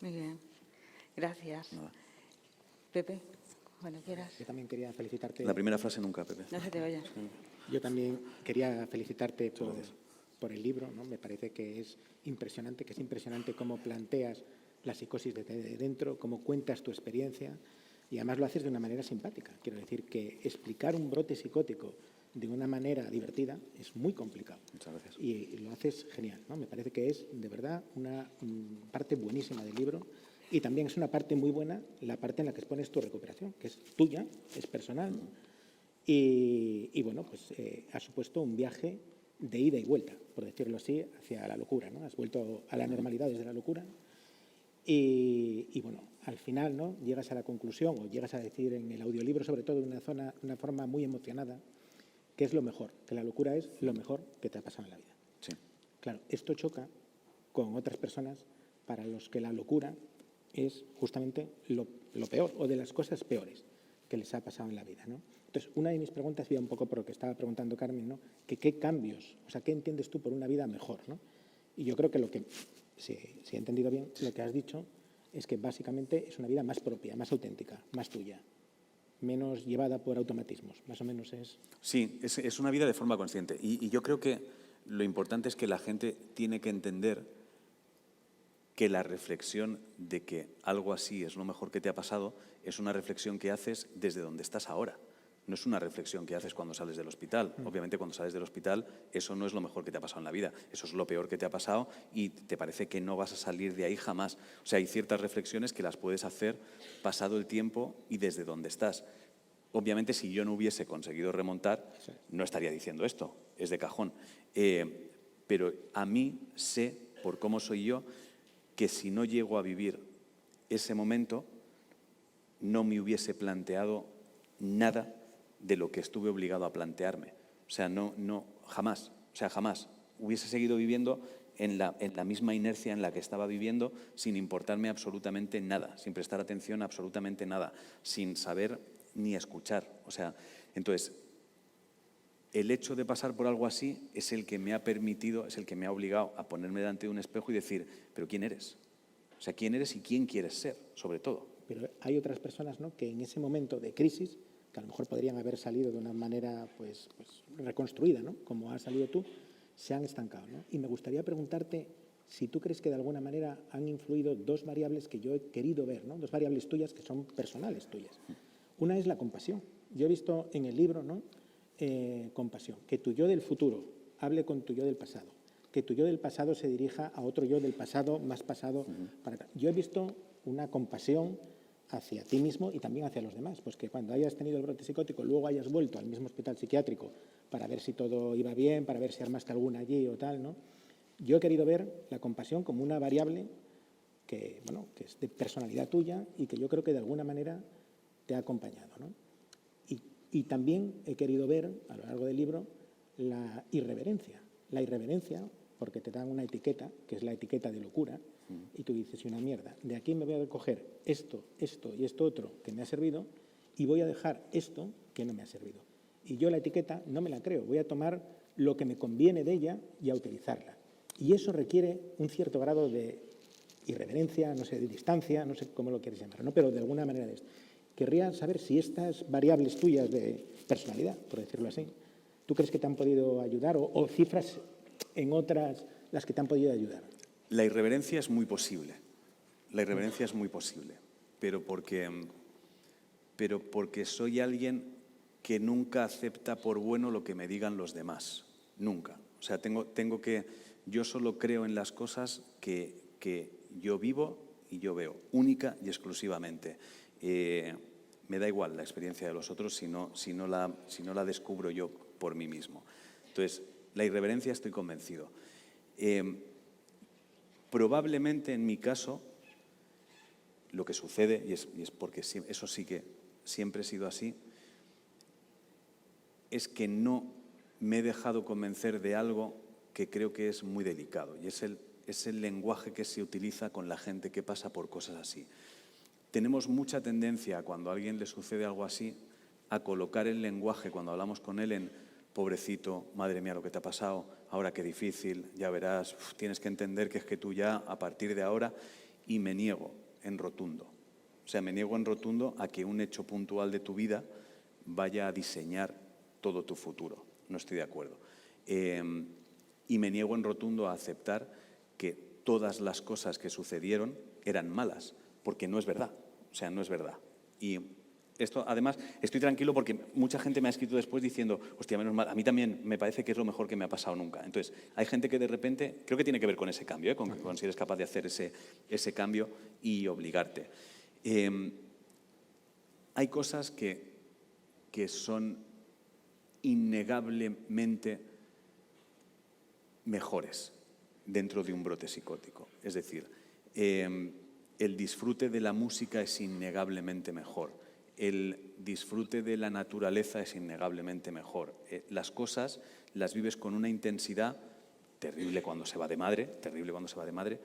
Muy bien. Gracias. Nada. Pepe, cuando quieras. Yo también quería felicitarte. La primera frase nunca, Pepe. No se te vaya. Yo también quería felicitarte por el libro, ¿no? Me parece que es impresionante cómo planteas la psicosis desde dentro, cómo cuentas tu experiencia y además lo haces de una manera simpática. Quiero decir que explicar un brote psicótico de una manera divertida es muy complicado. Muchas gracias. Y lo haces genial, ¿no? Me parece que es, de verdad, una parte buenísima del libro y también es una parte muy buena la parte en la que expones tu recuperación, que es tuya, es personal, ¿no? Y bueno, pues ha supuesto un viaje de ida y vuelta, por decirlo así, hacia la locura, ¿no? Has vuelto a la normalidad desde la locura y bueno, al final, ¿no? Llegas a la conclusión o llegas a decir en el audiolibro, sobre todo de una forma muy emocionada, que es lo mejor, que la locura es lo mejor que te ha pasado en la vida. Sí. Claro, esto choca con otras personas para los que la locura es justamente lo peor o de las cosas peores que les ha pasado en la vida, ¿no? Entonces, una de mis preguntas iba un poco por lo que estaba preguntando Carmen, ¿no? Que qué cambios, o sea, ¿qué entiendes tú por una vida mejor, ¿no? Y yo creo que lo que, si he entendido bien, lo que has dicho es que básicamente es una vida más propia, más auténtica, más tuya, menos llevada por automatismos, más o menos es... Sí, es una vida de forma consciente. Y yo creo que lo importante es que la gente tiene que entender que la reflexión de que algo así es lo mejor que te ha pasado es una reflexión que haces desde donde estás ahora. No es una reflexión que haces cuando sales del hospital. Obviamente, cuando sales del hospital, eso no es lo mejor que te ha pasado en la vida. Eso es lo peor que te ha pasado y te parece que no vas a salir de ahí jamás. O sea, hay ciertas reflexiones que las puedes hacer pasado el tiempo y desde donde estás. Obviamente, si yo no hubiese conseguido remontar, no estaría diciendo esto. Es de cajón. Pero a mí sé, por cómo soy yo, que si no llego a vivir ese momento, no me hubiese planteado nada de lo que estuve obligado a plantearme. O sea, jamás. O sea, jamás. Hubiese seguido viviendo en la misma inercia en la que estaba viviendo, sin importarme absolutamente nada, sin prestar atención a absolutamente nada, sin saber ni escuchar. O sea, entonces, el hecho de pasar por algo así es el que me ha permitido, es el que me ha obligado a ponerme delante de un espejo y decir, ¿pero quién eres? O sea, ¿quién eres y quién quieres ser, sobre todo? Pero hay otras personas, ¿no?, que en ese momento de crisis, que a lo mejor podrían haber salido de una manera pues reconstruida, ¿no?, como has salido tú, se han estancado, ¿no? Y me gustaría preguntarte si tú crees que de alguna manera han influido dos variables que yo he querido ver, ¿no?, dos variables tuyas que son personales tuyas. Una es la compasión. Yo he visto en el libro, ¿no?, compasión, que tu yo del futuro hable con tu yo del pasado, que tu yo del pasado se dirija a otro yo del pasado, más pasado. Yo he visto una compasión hacia ti mismo y también hacia los demás. Pues que cuando hayas tenido el brote psicótico, luego hayas vuelto al mismo hospital psiquiátrico para ver si todo iba bien, para ver si armaste alguna allí o tal, ¿no? Yo he querido ver la compasión como una variable que, bueno, que es de personalidad tuya y que yo creo que de alguna manera te ha acompañado, ¿no? Y también he querido ver, a lo largo del libro, la irreverencia. La irreverencia, porque te dan una etiqueta, que es la etiqueta de locura, y tú dices, una mierda, de aquí me voy a coger esto, esto y esto otro que me ha servido y voy a dejar esto que no me ha servido. Y yo la etiqueta no me la creo, voy a tomar lo que me conviene de ella y a utilizarla. Y eso requiere un cierto grado de irreverencia, no sé, de distancia, no sé cómo lo quieres llamar, ¿no? Pero de alguna manera de esto. Querría saber si estas variables tuyas de personalidad, por decirlo así, ¿tú crees que te han podido ayudar o cifras en otras las que te han podido ayudar? La irreverencia es muy posible. La irreverencia es muy posible, pero porque soy alguien que nunca acepta por bueno lo que me digan los demás. Nunca. O sea, tengo que... Yo solo creo en las cosas que yo vivo y yo veo, única y exclusivamente. Me da igual la experiencia de los otros si no la descubro yo por mí mismo. Entonces, la irreverencia estoy convencido. Probablemente en mi caso, lo que sucede, y es porque eso sí que siempre he sido así, es que no me he dejado convencer de algo que creo que es muy delicado, y es el lenguaje que se utiliza con la gente que pasa por cosas así. Tenemos mucha tendencia, cuando a alguien le sucede algo así, a colocar el lenguaje, cuando hablamos con él, en pobrecito, madre mía lo que te ha pasado, ahora qué difícil, ya verás, tienes que entender que es que tú ya, a partir de ahora, y me niego en rotundo. O sea, me niego en rotundo a que un hecho puntual de tu vida vaya a diseñar todo tu futuro. No estoy de acuerdo. Y me niego en rotundo a aceptar que todas las cosas que sucedieron eran malas, porque no es verdad. O sea, no es verdad. Y esto, además, estoy tranquilo porque mucha gente me ha escrito después diciendo, hostia, menos mal, a mí también me parece que es lo mejor que me ha pasado nunca. Entonces, hay gente que de repente, creo que tiene que ver con ese cambio, con si eres capaz de hacer ese cambio y obligarte. Hay cosas que son innegablemente mejores dentro de un brote psicótico. Es decir, el disfrute de la música es innegablemente mejor. El disfrute de la naturaleza es innegablemente mejor. Las cosas las vives con una intensidad terrible cuando se va de madre,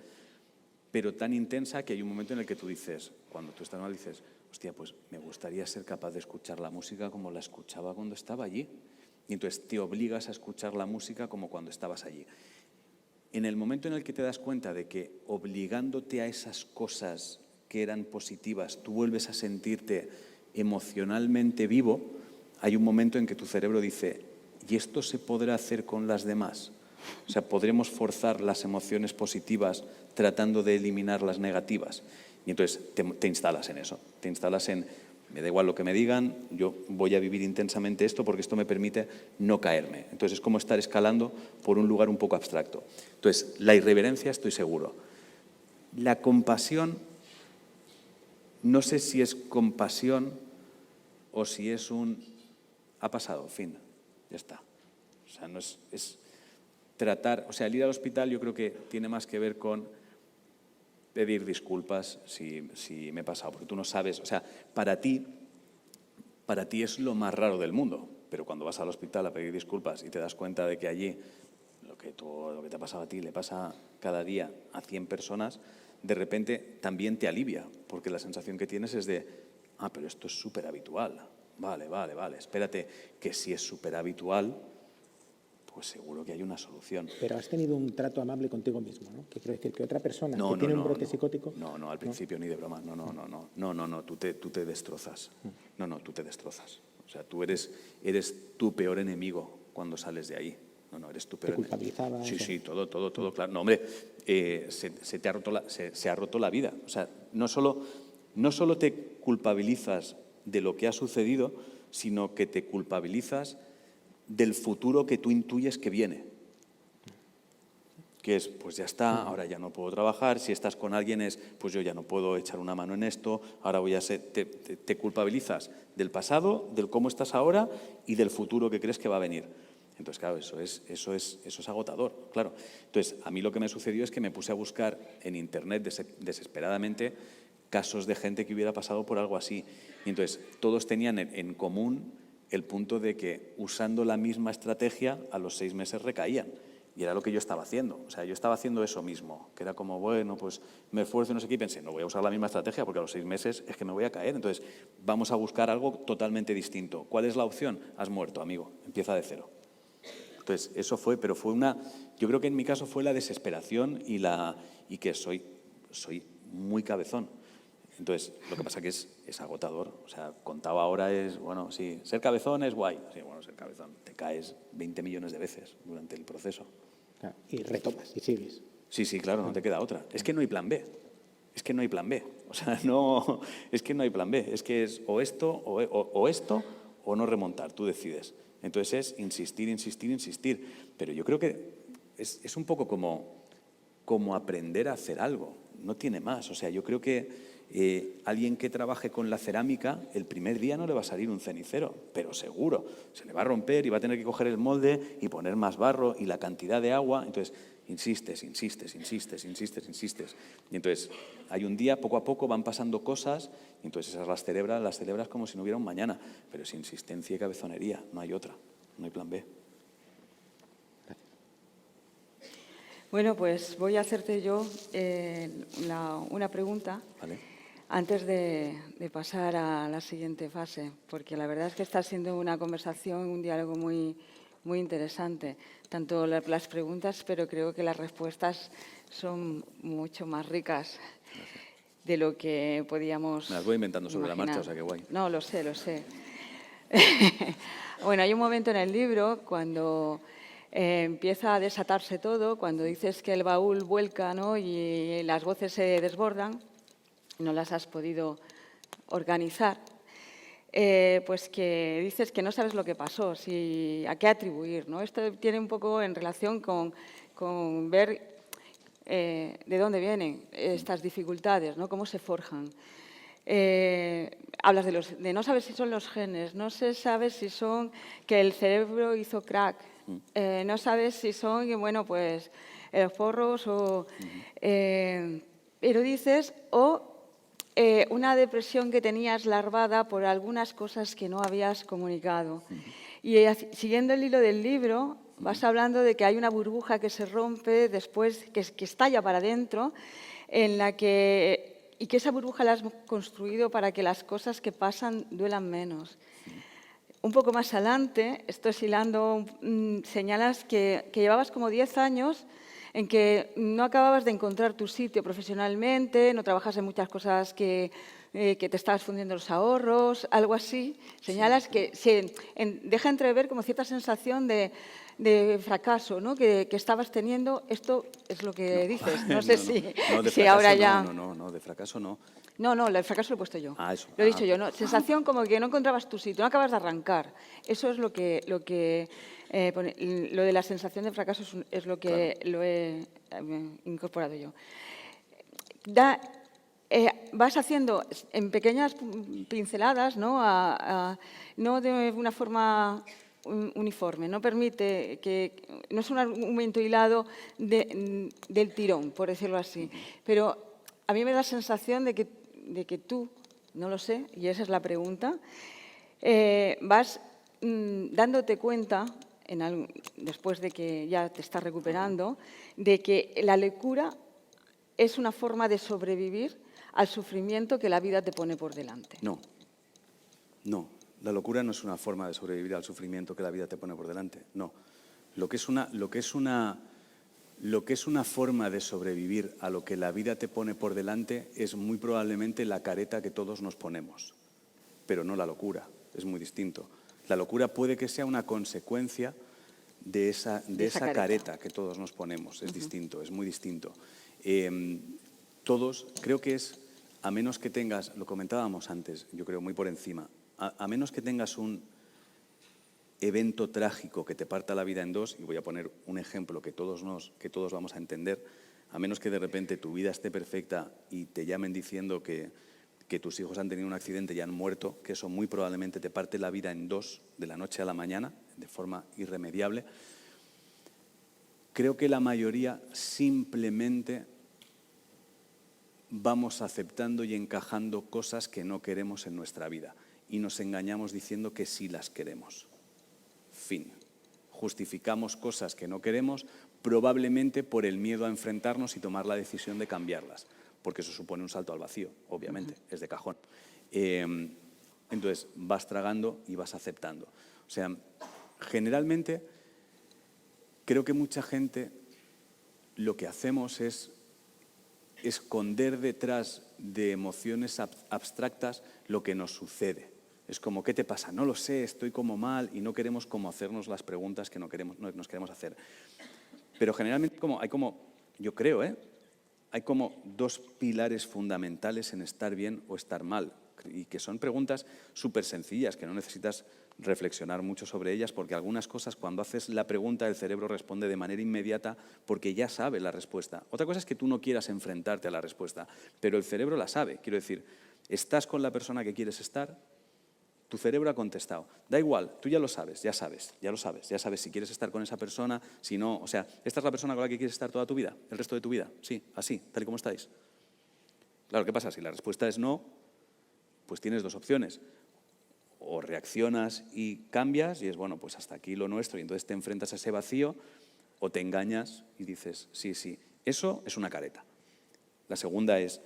pero tan intensa que hay un momento en el que tú dices, cuando tú estás mal, dices, hostia, pues me gustaría ser capaz de escuchar la música como la escuchaba cuando estaba allí. Y entonces te obligas a escuchar la música como cuando estabas allí. En el momento en el que te das cuenta de que obligándote a esas cosas que eran positivas, tú vuelves a sentirte emocionalmente vivo, hay un momento en que tu cerebro dice, ¿y esto se podrá hacer con las demás? O sea, ¿podremos forzar las emociones positivas tratando de eliminar las negativas? Y entonces te instalas en eso, te instalas en, me da igual lo que me digan, yo voy a vivir intensamente esto porque esto me permite no caerme. Entonces es como estar escalando por un lugar un poco abstracto. Entonces, la irreverencia estoy seguro. La compasión, no sé si es compasión o si es ha pasado, fin, ya está. O sea, no es tratar, o sea, el ir al hospital yo creo que tiene más que ver con pedir disculpas si me he pasado, porque tú no sabes, o sea, para ti es lo más raro del mundo, pero cuando vas al hospital a pedir disculpas y te das cuenta de que allí lo que te ha pasado a ti le pasa cada día a 100 personas, de repente también te alivia, porque la sensación que tienes es de, pero esto es súper habitual, vale, espérate, que si es súper habitual, pues seguro que hay una solución. Pero has tenido un trato amable contigo mismo, ¿no? Que quiero decir que otra persona que tiene un brote psicótico... No, al principio ni de broma. No, tú te destrozas. No, tú te destrozas. O sea, tú eres tu peor enemigo cuando sales de ahí. No, eres tu peor enemigo. ¿Te culpabilizabas? Sí, todo, claro. No, hombre, se ha roto la vida. O sea, no solo te culpabilizas de lo que ha sucedido, sino que te culpabilizas del futuro que tú intuyes que viene. que es, pues ya está, ahora ya no puedo trabajar, si estás con alguien es, pues yo ya no puedo echar una mano en esto, ahora voy a ser, te culpabilizas del pasado, del cómo estás ahora y del futuro que crees que va a venir. Entonces, claro, eso es agotador, claro. Entonces, a mí lo que me sucedió es que me puse a buscar en Internet desesperadamente casos de gente que hubiera pasado por algo así. Y entonces, todos tenían en común el punto de que usando la misma estrategia a los 6 meses recaían. Y era lo que yo estaba haciendo. O sea, yo estaba haciendo eso mismo, que era como, bueno, pues me esfuerzo y no sé qué, y pensé, no voy a usar la misma estrategia porque a los 6 meses es que me voy a caer. Entonces, vamos a buscar algo totalmente distinto. ¿Cuál es la opción? Has muerto, amigo. Empieza de cero. Entonces, eso fue, pero fue yo creo que en mi caso fue la desesperación y que soy muy cabezón. Entonces, lo que pasa que es agotador. O sea, contado ahora es, bueno, sí, ser cabezón es guay. Sí, bueno, ser cabezón. Te caes 20 millones de veces durante el proceso. Claro, y retomas y sigues. Sí, claro, no te queda otra. Es que no hay plan B. Es que no hay plan B. O sea, no, es que no hay plan B. Es que es o esto, o esto, o no remontar. Tú decides. Entonces es insistir, insistir, insistir. Pero yo creo que es un poco como aprender a hacer algo. No tiene más. O sea, yo creo que alguien que trabaje con la cerámica, el primer día no le va a salir un cenicero, pero seguro. Se le va a romper y va a tener que coger el molde y poner más barro y la cantidad de agua. Entonces, insistes. Y entonces, hay un día, poco a poco, van pasando cosas, y entonces esas las celebras como si no hubiera un mañana. Pero es insistencia y cabezonería, no hay otra, no hay plan B. Bueno, pues voy a hacerte yo una pregunta. ¿Vale? Antes de pasar a la siguiente fase, porque la verdad es que está siendo una conversación, un diálogo muy, muy interesante. Tanto las preguntas, pero creo que las respuestas son mucho más ricas de lo que podíamos Me las voy inventando sobre imaginar. la marcha, o sea que guay. No, lo sé. Bueno, hay un momento en el libro cuando empieza a desatarse todo, cuando dices que el baúl vuelca, ¿no?, y las voces se desbordan, no las has podido organizar, pues que dices que no sabes lo que pasó, a qué atribuir, ¿no? Esto tiene un poco en relación con ver de dónde vienen estas dificultades, ¿no?, cómo se forjan. Hablas de no sabes si son los genes, no se sabe si son que el cerebro hizo crack, no sabes si son, bueno, pues porros o... pero dices, una depresión que tenías larvada por algunas cosas que no habías comunicado. Y siguiendo el hilo del libro, vas hablando de que hay una burbuja que se rompe después, que estalla para adentro, y que esa burbuja la has construido para que las cosas que pasan duelan menos. Un poco más adelante, estoy hilando, señalas que llevabas como 10 años en que no acababas de encontrar tu sitio profesionalmente, no trabajas en muchas cosas que te estabas fundiendo los ahorros, algo así. Señalas que deja entrever como cierta sensación de fracaso, ¿no?, que estabas teniendo. Esto es lo que dices. No sé si ahora ya... No, de fracaso no. No, el fracaso lo he puesto yo. Eso. Lo he dicho yo, ¿no? Sensación como que no encontrabas tu sitio, no acabas de arrancar. Eso es lo que pone. Lo de la sensación de fracaso es lo que lo he incorporado yo. Vas haciendo en pequeñas pinceladas, ¿no?, no de una forma uniforme, no permite no es un argumento hilado del tirón, por decirlo así. Pero a mí me da la sensación de que tú, no lo sé, y esa es la pregunta, vas dándote cuenta, después de que ya te estás recuperando, de que la lectura es una forma de sobrevivir al sufrimiento que la vida te pone por delante. No. La locura no es una forma de sobrevivir al sufrimiento que la vida te pone por delante. No. Lo que es una forma de sobrevivir a lo que la vida te pone por delante es muy probablemente la careta que todos nos ponemos, pero no la locura. Es muy distinto. La locura puede que sea una consecuencia de esa careta que todos nos ponemos. Es distinto, es muy distinto. Todos, creo que a menos que tengas, lo comentábamos antes, yo creo muy por encima, a menos que tengas evento trágico que te parta la vida en dos, y voy a poner un ejemplo que todos vamos a entender, a menos que de repente tu vida esté perfecta y te llamen diciendo que tus hijos han tenido un accidente y han muerto, que eso muy probablemente te parte la vida en dos de la noche a la mañana, de forma irremediable. Creo que la mayoría simplemente vamos aceptando y encajando cosas que no queremos en nuestra vida y nos engañamos diciendo que sí las queremos. Fin. Justificamos cosas que no queremos probablemente por el miedo a enfrentarnos y tomar la decisión de cambiarlas, porque eso supone un salto al vacío, obviamente, es de cajón. Entonces, vas tragando y vas aceptando. O sea, generalmente, creo que mucha gente lo que hacemos es esconder detrás de emociones abstractas lo que nos sucede. Es como, ¿qué te pasa? No lo sé, estoy como mal, y no queremos como hacernos las preguntas que nos queremos hacer. Pero generalmente yo creo, hay como dos pilares fundamentales en estar bien o estar mal, y que son preguntas súper sencillas, que no necesitas reflexionar mucho sobre ellas, porque algunas cosas, cuando haces la pregunta, el cerebro responde de manera inmediata porque ya sabe la respuesta. Otra cosa es que tú no quieras enfrentarte a la respuesta, pero el cerebro la sabe. Quiero decir, ¿estás con la persona que quieres estar? Tu cerebro ha contestado. Da igual, tú ya lo sabes ya sabes si quieres estar con esa persona, si no. O sea, ¿esta es la persona con la que quieres estar toda tu vida, el resto de tu vida? Sí, así, tal y como estáis. Claro, ¿qué pasa? Si la respuesta es no, pues tienes dos opciones. O reaccionas y cambias y es, bueno, pues hasta aquí lo nuestro, y entonces te enfrentas a ese vacío, o te engañas y dices, sí, sí. Eso es una careta. La segunda es,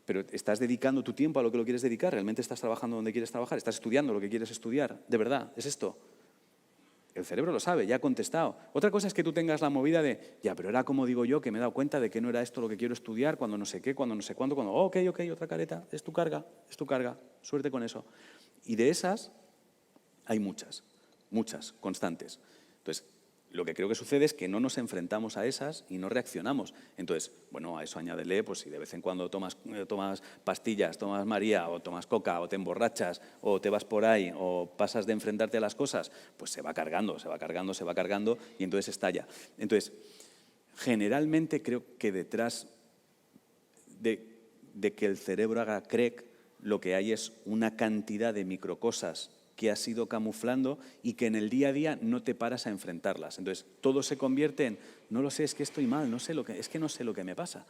pero ¿estás dedicando tu tiempo a lo que lo quieres dedicar? ¿Realmente estás trabajando donde quieres trabajar? ¿Estás estudiando lo que quieres estudiar? ¿De verdad? ¿Es esto? El cerebro lo sabe, ya ha contestado. Otra cosa es que tú tengas la movida de, ya, pero era como digo yo, que me he dado cuenta de que no era esto lo que quiero estudiar, cuando no sé qué, cuando no sé cuándo, cuando, ok, otra careta, es tu carga, suerte con eso. Y de esas hay muchas, constantes. Entonces, lo que creo que sucede es que no nos enfrentamos a esas y no reaccionamos. Entonces, bueno, a eso añádele, pues si de vez en cuando tomas pastillas, tomas María, o tomas coca, o te emborrachas, o te vas por ahí, o pasas de enfrentarte a las cosas, pues se va cargando, y entonces estalla. Entonces, generalmente creo que detrás de que el cerebro haga crack, lo que hay es una cantidad de microcosas que has ido camuflando y que en el día a día no te paras a enfrentarlas. Entonces, todo se convierte en, no lo sé, es que estoy mal, no sé lo que me pasa.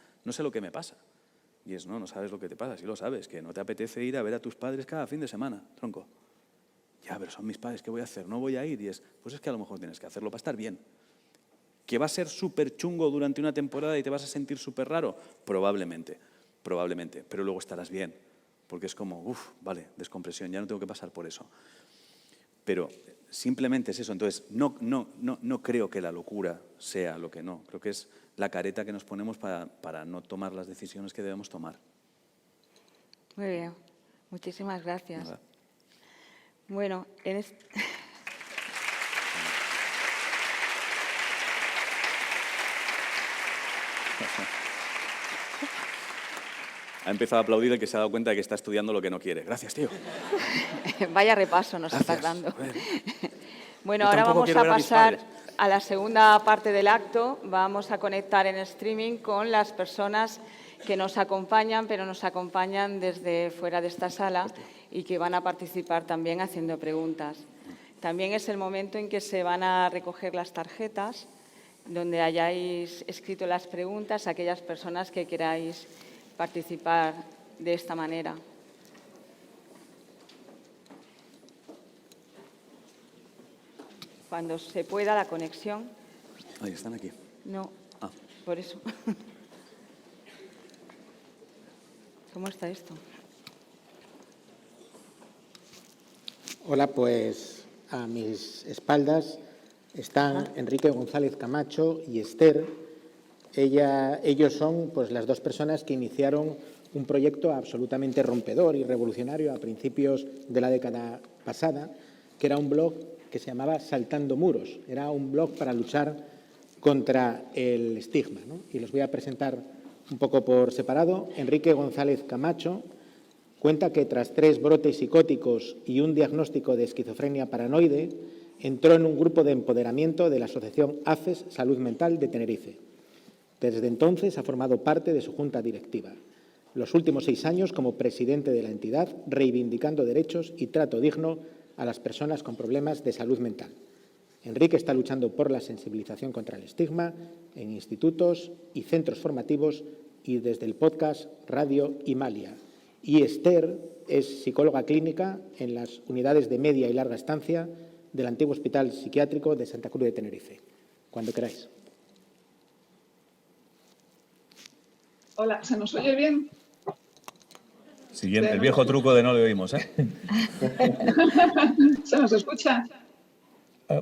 Y es, no sabes lo que te pasa, sí lo sabes, que no te apetece ir a ver a tus padres cada fin de semana, tronco. Ya, pero son mis padres, ¿qué voy a hacer? No voy a ir. Y es, pues es que a lo mejor tienes que hacerlo para estar bien. ¿Que va a ser súper chungo durante una temporada y te vas a sentir súper raro? Probablemente, pero luego estarás bien. Porque es como, vale, descompresión, ya no tengo que pasar por eso. Pero simplemente es eso. Entonces, no creo que la locura sea lo que no. Creo que es la careta que nos ponemos para no tomar las decisiones que debemos tomar. Muy bien, muchísimas gracias. Nada. Bueno, Ha empezado a aplaudir el que se ha dado cuenta de que está estudiando lo que no quiere. Gracias, tío. Vaya repaso nos Gracias. estás dando. Joder. Bueno, Yo ahora tampoco vamos quiero a ver a mis pasar padres. a la segunda parte del acto. Vamos a conectar en streaming con las personas que nos acompañan, pero nos acompañan desde fuera de esta sala y que van a participar también haciendo preguntas. También es el momento en que se van a recoger las tarjetas donde hayáis escrito las preguntas, aquellas personas que queráis participar de esta manera. Cuando se pueda la conexión. Ahí están aquí. No, Ah. por eso. ¿Cómo está esto? Hola, pues a mis espaldas están Enrique González Camacho y Esther. Ellos son pues, las dos personas que iniciaron un proyecto absolutamente rompedor y revolucionario a principios de la década pasada, que era un blog que se llamaba Saltando Muros. Era un blog para luchar contra el estigma, ¿no? Y los voy a presentar un poco por separado. Enrique González Camacho cuenta que tras 3 brotes psicóticos y un diagnóstico de esquizofrenia paranoide, entró en un grupo de empoderamiento de la Asociación ACES Salud Mental de Tenerife. Desde entonces ha formado parte de su junta directiva. Los últimos 6 años como presidente de la entidad, reivindicando derechos y trato digno a las personas con problemas de salud mental. Enrique está luchando por la sensibilización contra el estigma en institutos y centros formativos y desde el podcast Radio Himalia. Y Esther es psicóloga clínica en las unidades de media y larga estancia del antiguo Hospital Psiquiátrico de Santa Cruz de Tenerife. Cuando queráis. Hola, ¿se nos oye bien? Siguiente, el viejo truco de no le oímos, ¿eh? ¿Se nos escucha?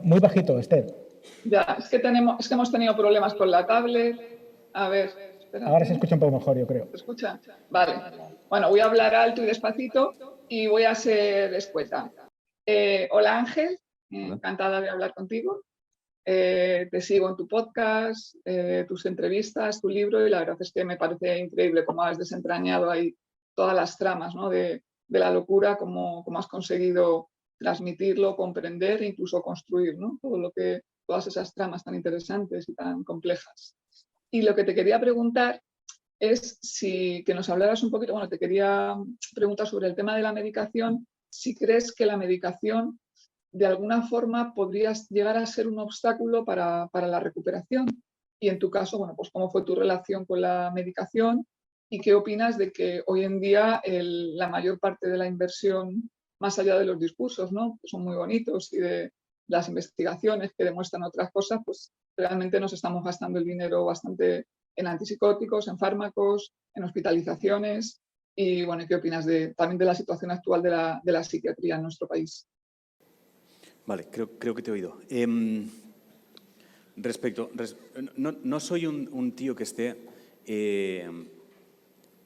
Muy bajito, Esther. Ya, es que hemos tenido problemas con la tablet. A ver, espérate. Ahora se escucha un poco mejor, yo creo. ¿Se escucha? Vale. Bueno, voy a hablar alto y despacito y voy a ser escueta. Hola Ángel, encantada de hablar contigo. Te sigo en tu podcast, tus entrevistas, tu libro y la verdad es que me parece increíble cómo has desentrañado ahí todas las tramas, ¿no? de la locura, cómo has conseguido transmitirlo, comprender e incluso construir, ¿no? Todas esas tramas tan interesantes y tan complejas. Y lo que te quería preguntar es que nos hablaras un poquito, te quería preguntar sobre el tema de la medicación, si crees que la medicación de alguna forma podría llegar a ser un obstáculo para la recuperación. Y en tu caso, pues cómo fue tu relación con la medicación y qué opinas de que hoy en día la mayor parte de la inversión, más allá de los discursos, ¿no? Que son muy bonitos, y de las investigaciones que demuestran otras cosas, pues realmente nos estamos gastando el dinero bastante en antipsicóticos, en fármacos, en hospitalizaciones. Y bueno, ¿qué opinas también de la situación actual de la psiquiatría en nuestro país? Vale, creo que te he oído. No soy un tío que esté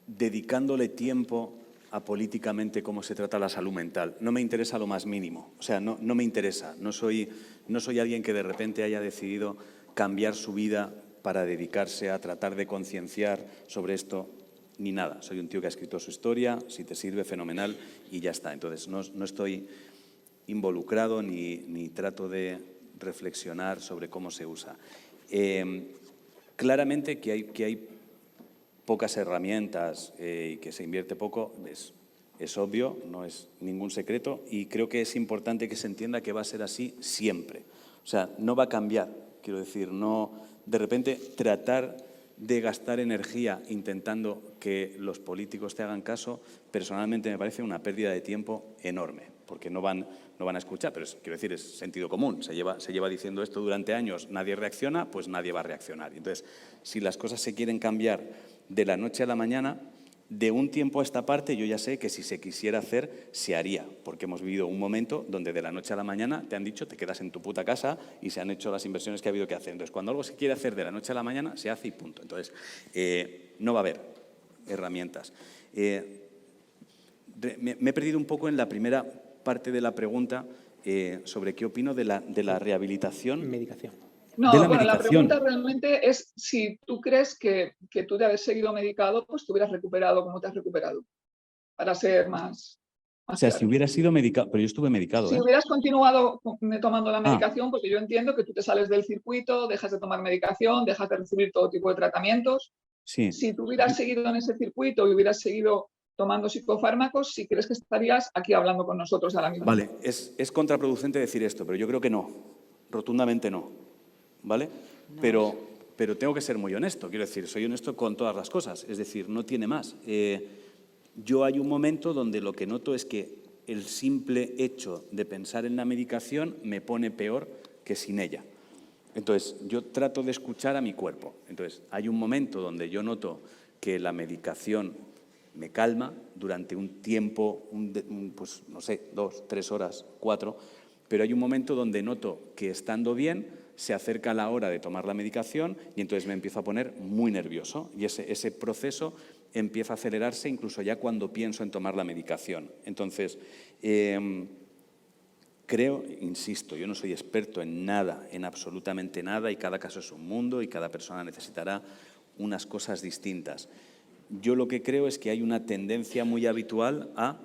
dedicándole tiempo a políticamente cómo se trata la salud mental. No me interesa lo más mínimo. O sea, no me interesa. No soy alguien que de repente haya decidido cambiar su vida para dedicarse a tratar de concienciar sobre esto, ni nada. Soy un tío que ha escrito su historia, si te sirve, fenomenal, y ya está. Entonces, no estoy involucrado ni trato de reflexionar sobre cómo se usa. Claramente que hay pocas herramientas y que se invierte poco, es obvio, no es ningún secreto, y creo que es importante que se entienda que va a ser así siempre. O sea, no va a cambiar, quiero decir, no de repente tratar de gastar energía intentando que los políticos te hagan caso, personalmente me parece una pérdida de tiempo enorme, porque no van a escuchar, pero quiero decir, es sentido común. Se lleva diciendo esto durante años, nadie reacciona, pues nadie va a reaccionar. Entonces, si las cosas se quieren cambiar de la noche a la mañana, de un tiempo a esta parte, yo ya sé que si se quisiera hacer, se haría, porque hemos vivido un momento donde de la noche a la mañana te han dicho, te quedas en tu puta casa y se han hecho las inversiones que ha habido que hacer. Entonces, cuando algo se quiere hacer de la noche a la mañana, se hace y punto. Entonces, no va a haber herramientas. Me he perdido un poco en la primera parte de la pregunta sobre qué opino de la rehabilitación. Medicación. No, bueno, la pregunta realmente es si tú crees que tú de haber seguido medicado, pues te hubieras recuperado como te has recuperado, para ser más o sea, claro. Si hubiera sido medicado, pero yo estuve medicado. Si hubieras continuado tomando la medicación, porque yo entiendo que tú te sales del circuito, dejas de tomar medicación, dejas de recibir todo tipo de tratamientos. Sí. Si tú hubieras seguido en ese circuito y hubieras seguido tomando psicofármacos, si crees que estarías aquí hablando con nosotros ahora mismo. Vale, es contraproducente decir esto, pero yo creo que no, rotundamente no. ¿Vale? Pero tengo que ser muy honesto, quiero decir, soy honesto con todas las cosas, es decir, no tiene más. Yo hay un momento donde lo que noto es que el simple hecho de pensar en la medicación me pone peor que sin ella. Entonces, yo trato de escuchar a mi cuerpo. Entonces, hay un momento donde yo noto que la medicación me calma durante un tiempo, pues no sé, 2, 3 horas, 4, pero hay un momento donde noto que estando bien se acerca la hora de tomar la medicación y entonces me empiezo a poner muy nervioso y ese proceso empieza a acelerarse incluso ya cuando pienso en tomar la medicación. Entonces, creo, insisto, yo no soy experto en nada, en absolutamente nada, y cada caso es un mundo y cada persona necesitará unas cosas distintas. Yo lo que creo es que hay una tendencia muy habitual a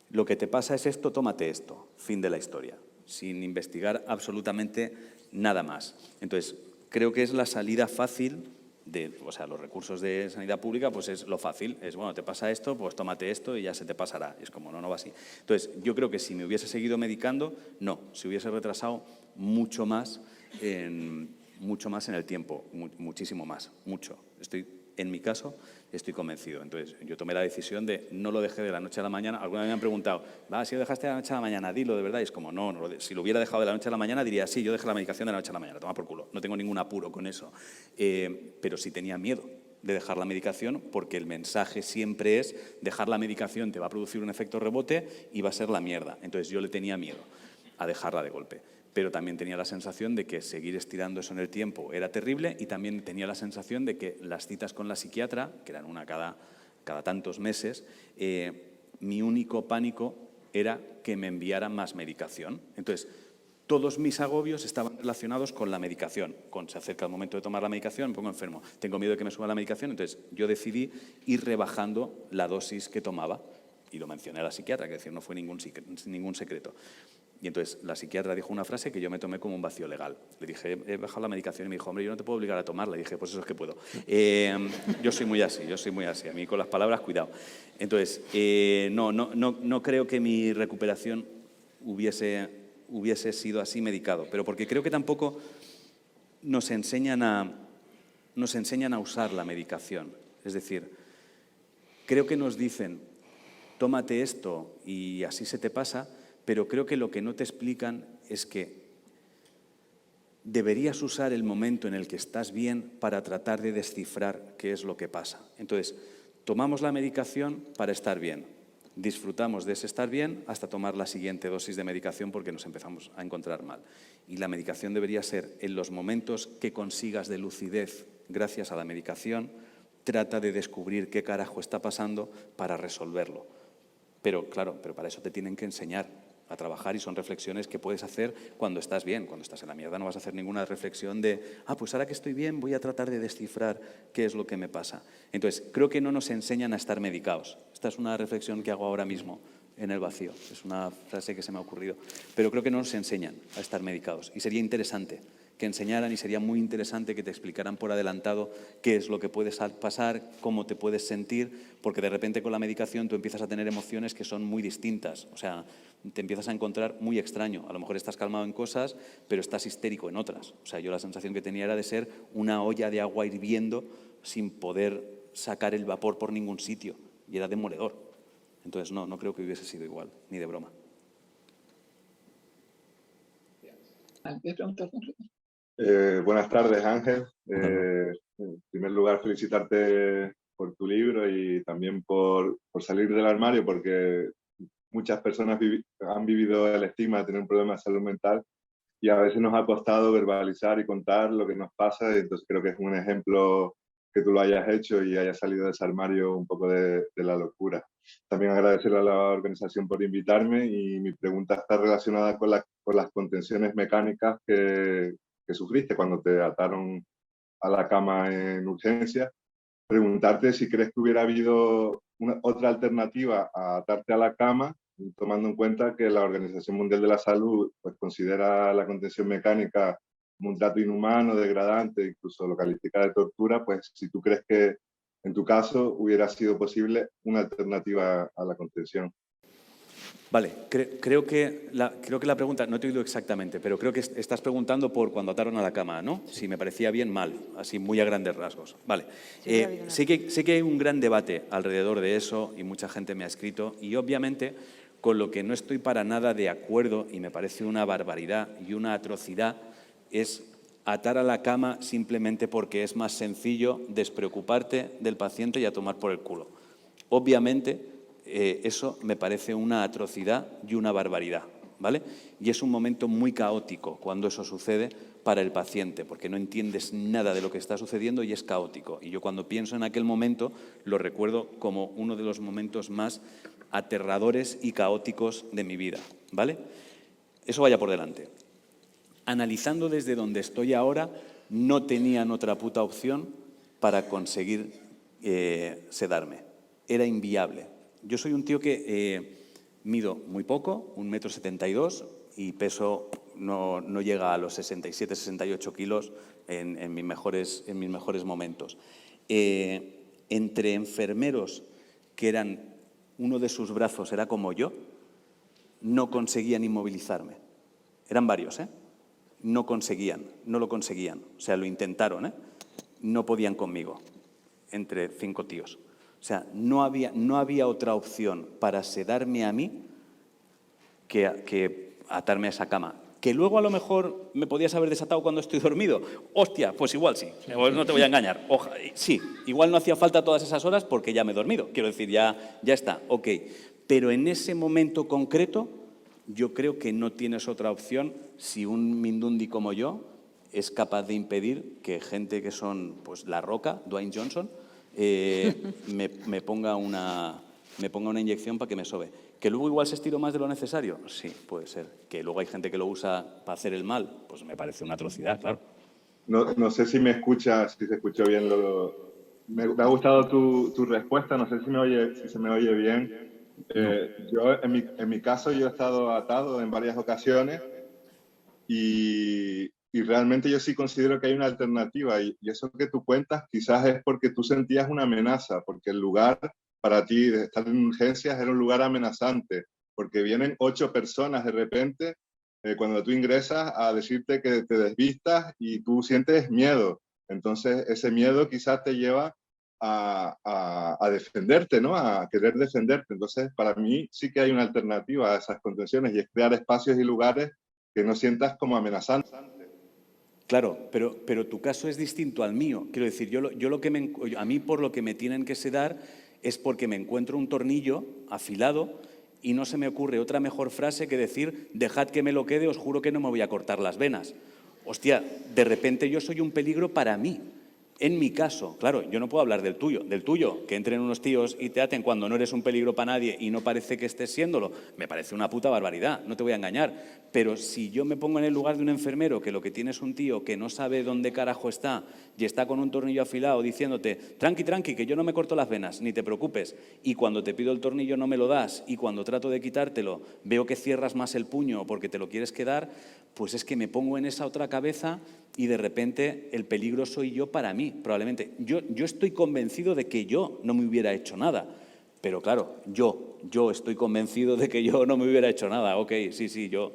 lo que te pasa es esto, tómate esto, fin de la historia. sin investigar absolutamente nada más. Entonces, creo que es la salida fácil o sea, los recursos de sanidad pública, pues es lo fácil. Es, bueno, te pasa esto, pues tómate esto y ya se te pasará. Es como, no va así. Entonces, yo creo que si me hubiese seguido medicando, no, se hubiese retrasado mucho más en el tiempo, muchísimo más, mucho. En mi caso, estoy convencido. Entonces, yo tomé la decisión de no lo dejé de la noche a la mañana. Alguna vez me han preguntado, si lo dejaste de la noche a la mañana, dilo de verdad. Y es como, no, si lo hubiera dejado de la noche a la mañana, diría, sí, yo dejé la medicación de la noche a la mañana, toma por culo. No tengo ningún apuro con eso. Pero sí tenía miedo de dejar la medicación, porque el mensaje siempre es, dejar la medicación te va a producir un efecto rebote y va a ser la mierda. Entonces, yo le tenía miedo a dejarla de golpe. Pero también tenía la sensación de que seguir estirando eso en el tiempo era terrible, y también tenía la sensación de que las citas con la psiquiatra, que eran una cada tantos meses, mi único pánico era que me enviaran más medicación. Entonces, todos mis agobios estaban relacionados con la medicación. Se acerca el momento de tomar la medicación, me pongo enfermo, tengo miedo de que me suba la medicación, entonces yo decidí ir rebajando la dosis que tomaba, y lo mencioné a la psiquiatra, que decir, no fue ningún secreto. Y entonces la psiquiatra dijo una frase que yo me tomé como un vacío legal. Le dije, he bajado la medicación, y me dijo, hombre, yo no te puedo obligar a tomarla. Y dije, pues eso es que puedo. Yo soy muy así. A mí con las palabras, cuidado. Entonces, no creo que mi recuperación hubiese sido así medicado, pero porque creo que tampoco nos enseñan a usar la medicación. Es decir, creo que nos dicen, tómate esto y así se te pasa, pero creo que lo que no te explican es que deberías usar el momento en el que estás bien para tratar de descifrar qué es lo que pasa. Entonces, tomamos la medicación para estar bien, disfrutamos de ese estar bien hasta tomar la siguiente dosis de medicación porque nos empezamos a encontrar mal. Y la medicación debería ser, en los momentos que consigas de lucidez gracias a la medicación, trata de descubrir qué carajo está pasando para resolverlo. Pero claro, para eso te tienen que enseñar a trabajar, y son reflexiones que puedes hacer cuando estás bien. Cuando estás en la mierda no vas a hacer ninguna reflexión de, pues ahora que estoy bien voy a tratar de descifrar qué es lo que me pasa. Entonces, creo que no nos enseñan a estar medicados. Esta es una reflexión que hago ahora mismo en el vacío. Es una frase que se me ha ocurrido. Pero creo que no nos enseñan a estar medicados. Y sería interesante que enseñaran, y sería muy interesante que te explicaran por adelantado qué es lo que puede pasar, cómo te puedes sentir, porque de repente con la medicación tú empiezas a tener emociones que son muy distintas. O sea, te empiezas a encontrar muy extraño. A lo mejor estás calmado en cosas, pero estás histérico en otras. O sea, yo la sensación que tenía era de ser una olla de agua hirviendo sin poder sacar el vapor por ningún sitio. Y era demoledor. Entonces, no creo que hubiese sido igual, ni de broma. Buenas tardes, Ángel. En primer lugar, felicitarte por tu libro y también por salir del armario, porque muchas personas han vivido el estigma de tener un problema de salud mental, y a veces nos ha costado verbalizar y contar lo que nos pasa, y entonces creo que es un ejemplo que tú lo hayas hecho y hayas salido de ese armario un poco de la locura. También agradecerle a la organización por invitarme, y mi pregunta está relacionada con las contenciones mecánicas que sufriste cuando te ataron a la cama en urgencia. Preguntarte si crees que hubiera habido otra alternativa a atarte a la cama, tomando en cuenta que la Organización Mundial de la Salud pues, considera la contención mecánica como un trato inhumano, degradante, incluso lo califica de tortura. Pues si tú crees que en tu caso hubiera sido posible una alternativa a la contención. Vale, creo que la pregunta, no te he oído exactamente, pero creo que estás preguntando por cuando ataron a la cama, ¿no? Si me parecía bien, mal, así muy a grandes rasgos. Vale, sé que hay un gran debate alrededor de eso, y mucha gente me ha escrito, y obviamente con lo que no estoy para nada de acuerdo, y me parece una barbaridad y una atrocidad, es atar a la cama simplemente porque es más sencillo despreocuparte del paciente y a tomar por el culo. Obviamente, eso me parece una atrocidad y una barbaridad, ¿vale? Y es un momento muy caótico cuando eso sucede para el paciente, porque no entiendes nada de lo que está sucediendo y es caótico. Y yo cuando pienso en aquel momento lo recuerdo como uno de los momentos más aterradores y caóticos de mi vida, ¿vale? Eso vaya por delante. Analizando desde donde estoy ahora, no tenían otra puta opción para conseguir sedarme. Era inviable. Yo soy un tío que Mido muy poco, 1,72 m, y peso no llega a los 67, 68 kilos en mis mejores momentos. Entre enfermeros que uno de sus brazos era como yo, no conseguían inmovilizarme. Eran varios, ¿eh? No lo conseguían. O sea, lo intentaron, ¿eh? No podían conmigo, entre 5 tíos. O sea, no había otra opción para sedarme a mí que atarme a esa cama. Que luego a lo mejor me podías haber desatado cuando estoy dormido. Hostia, pues igual sí, no te voy a engañar. Sí, igual no hacía falta todas esas horas porque ya me he dormido. Quiero decir, ya está, ok. Pero en ese momento concreto, yo creo que no tienes otra opción si un Mindundi como yo es capaz de impedir que gente que son, pues, La Roca, Dwayne Johnson, me ponga una inyección para que me sobe. ¿Que luego igual se estiró más de lo necesario? Sí, puede ser. ¿Que luego hay gente que lo usa para hacer el mal? Pues me parece una atrocidad, claro. No sé si me escuchas, si se escuchó bien. Me ha gustado tu respuesta, no sé si se me oye bien. Yo, en mi caso, yo he estado atado en varias ocasiones y realmente yo sí considero que hay una alternativa, y eso que tú cuentas quizás es porque tú sentías una amenaza, porque el lugar para ti de estar en urgencias era un lugar amenazante, porque vienen 8 personas de repente cuando tú ingresas a decirte que te desvistas y tú sientes miedo. Entonces ese miedo quizás te lleva a defenderte, ¿no? A querer defenderte. Entonces, para mí sí que hay una alternativa a esas contenciones, y es crear espacios y lugares que no sientas como amenazantes. Claro, pero tu caso es distinto al mío. Quiero decir, a mí por lo que me tienen que sedar es porque me encuentro un tornillo afilado y no se me ocurre otra mejor frase que decir: dejad que me lo quede, os juro que no me voy a cortar las venas. Hostia, de repente yo soy un peligro para mí. En mi caso, claro, yo no puedo hablar del tuyo, que entren unos tíos y te aten cuando no eres un peligro para nadie y no parece que estés siéndolo, me parece una puta barbaridad, no te voy a engañar. Pero si yo me pongo en el lugar de un enfermero que lo que tiene es un tío que no sabe dónde carajo está y está con un tornillo afilado diciéndote: tranqui, que yo no me corto las venas, ni te preocupes, y cuando te pido el tornillo no me lo das, y cuando trato de quitártelo veo que cierras más el puño porque te lo quieres quedar, pues es que me pongo en esa otra cabeza y de repente el peligro soy yo para mí, probablemente. Yo estoy convencido de que yo no me hubiera hecho nada, pero claro, yo estoy convencido de que yo no me hubiera hecho nada, ok, sí, yo.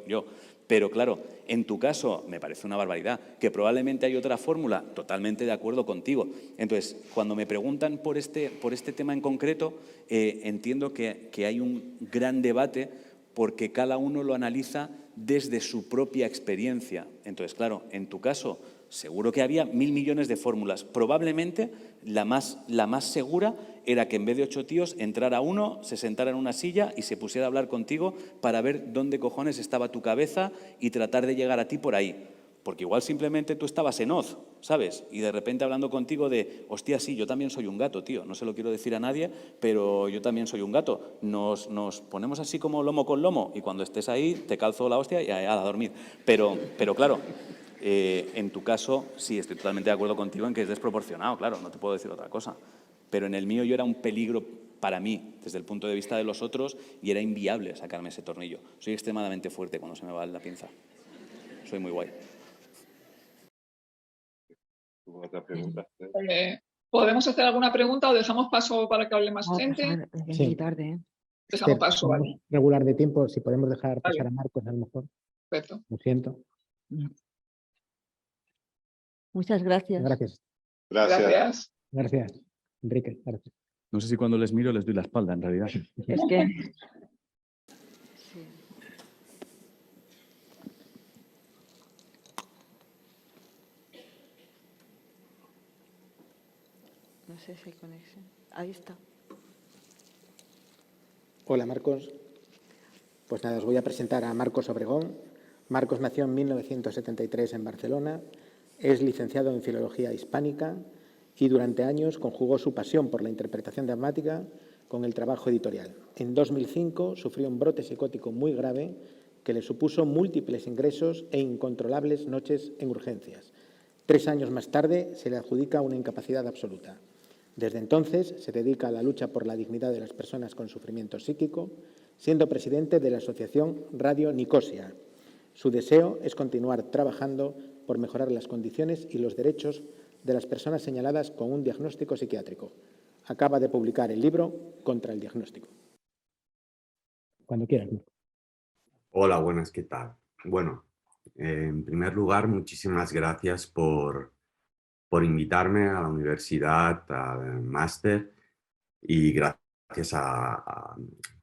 Pero claro, en tu caso me parece una barbaridad, que probablemente hay otra fórmula, totalmente de acuerdo contigo. Entonces, cuando me preguntan por este tema en concreto, entiendo que hay un gran debate porque cada uno lo analiza desde su propia experiencia. Entonces, claro, en tu caso, seguro que había 1000 millones de fórmulas. Probablemente la más segura era que en vez de 8 tíos entrara uno, se sentara en una silla y se pusiera a hablar contigo para ver dónde cojones estaba tu cabeza y tratar de llegar a ti por ahí. Porque igual simplemente tú estabas en Oz, ¿sabes? Y de repente hablando contigo de: hostia, sí, yo también soy un gato, tío. No se lo quiero decir a nadie, pero yo también soy un gato. Nos ponemos así como lomo con lomo y cuando estés ahí te calzo la hostia y a dormir. Pero claro, en tu caso sí, estoy totalmente de acuerdo contigo en que es desproporcionado, claro, no te puedo decir otra cosa. Pero en el mío yo era un peligro para mí, desde el punto de vista de los otros, y era inviable sacarme ese tornillo. Soy extremadamente fuerte cuando se me va la pinza. Soy muy guay. Otra pregunta. ¿Podemos hacer alguna pregunta o dejamos paso para que hable más gente? Sí. Tarde, Dejamos paso, vale. Regular de tiempo, si podemos dejar pasar Vale. a Marcos, a lo mejor. Perfecto. Lo siento. Muchas gracias. Gracias. Gracias. Gracias, Enrique. Gracias. No sé si cuando les miro les doy la espalda, en realidad. Es que No sé si hay conexión. Ahí está. Hola, Marcos. Pues nada, os voy a presentar a Marcos Obregón. Marcos nació en 1973 en Barcelona, es licenciado en Filología Hispánica y durante años conjugó su pasión por la interpretación dramática con el trabajo editorial. En 2005 sufrió un brote psicótico muy grave que le supuso múltiples ingresos e incontrolables noches en urgencias. 3 años más tarde se le adjudica una incapacidad absoluta. Desde entonces se dedica a la lucha por la dignidad de las personas con sufrimiento psíquico, siendo presidente de la Asociación Radio Nicosia. Su deseo es continuar trabajando por mejorar las condiciones y los derechos de las personas señaladas con un diagnóstico psiquiátrico. Acaba de publicar el libro Contra el diagnóstico. Cuando quieras. Hola, buenas, ¿qué tal? Bueno, en primer lugar, muchísimas gracias por invitarme a la universidad, al máster, y gracias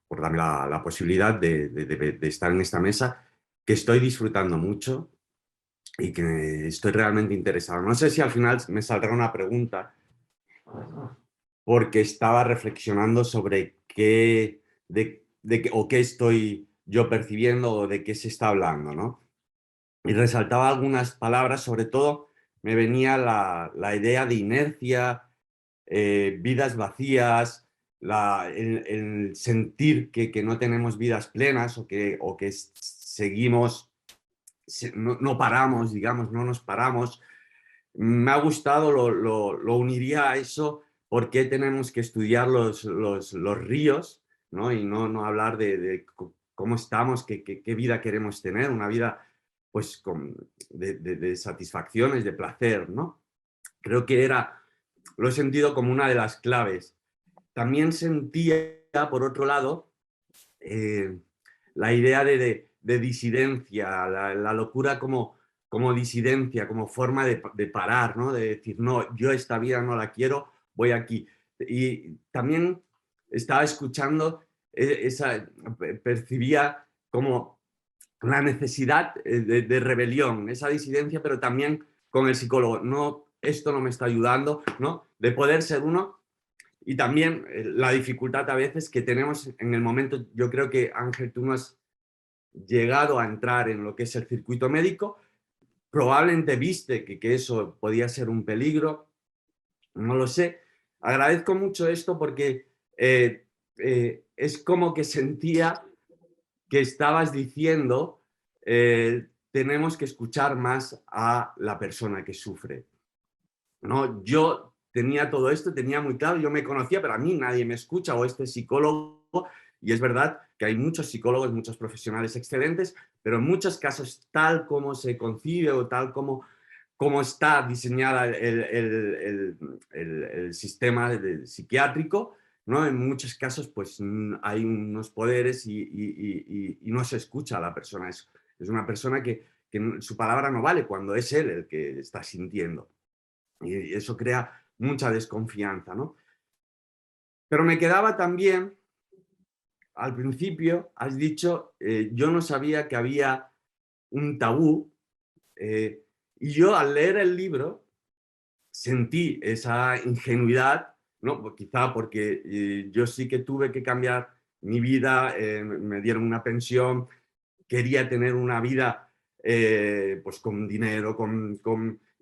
por darme la posibilidad de estar en esta mesa, que estoy disfrutando mucho y que estoy realmente interesado. No sé si al final me saldrá una pregunta, porque estaba reflexionando sobre qué estoy yo percibiendo o de qué se está hablando, ¿no? Y resaltaba algunas palabras, sobre todo me venía la idea de inercia, vidas vacías, el sentir que no tenemos vidas plenas o que seguimos, no paramos, digamos, no nos paramos. Me ha gustado, lo uniría a eso, por qué tenemos que estudiar los ríos, ¿no? Y no hablar de cómo estamos, qué vida queremos tener, una vida pues de satisfacciones, de placer, ¿no? Creo que lo he sentido como una de las claves. También sentía, por otro lado, la idea de disidencia, la locura como disidencia, como forma de parar, ¿no? De decir, no, yo esta vida no la quiero, voy aquí. Y también estaba escuchando, percibía como la necesidad de rebelión, esa disidencia, pero también con el psicólogo. No, esto no me está ayudando, ¿no? De poder ser uno. Y también la dificultad a veces que tenemos en el momento. Yo creo que, Ángel, tú no has llegado a entrar en lo que es el circuito médico. Probablemente viste que eso podía ser un peligro. No lo sé. Agradezco mucho esto porque es como que sentía que estabas diciendo tenemos que escuchar más a la persona que sufre, ¿no? Yo tenía todo esto, tenía muy claro, yo me conocía, pero a mí nadie me escucha, o este psicólogo, y es verdad que hay muchos psicólogos, muchos profesionales excelentes, pero en muchos casos, tal como se concibe o tal como está diseñada el sistema psiquiátrico, ¿no? En muchos casos pues hay unos poderes y no se escucha a la persona. Es una persona que su palabra no vale cuando es él el que está sintiendo. Y eso crea mucha desconfianza, ¿no? Pero me quedaba también, al principio has dicho, yo no sabía que había un tabú, y yo al leer el libro sentí esa ingenuidad, ¿no? Pues quizá porque yo sí que tuve que cambiar mi vida, me dieron una pensión, quería tener una vida pues con dinero,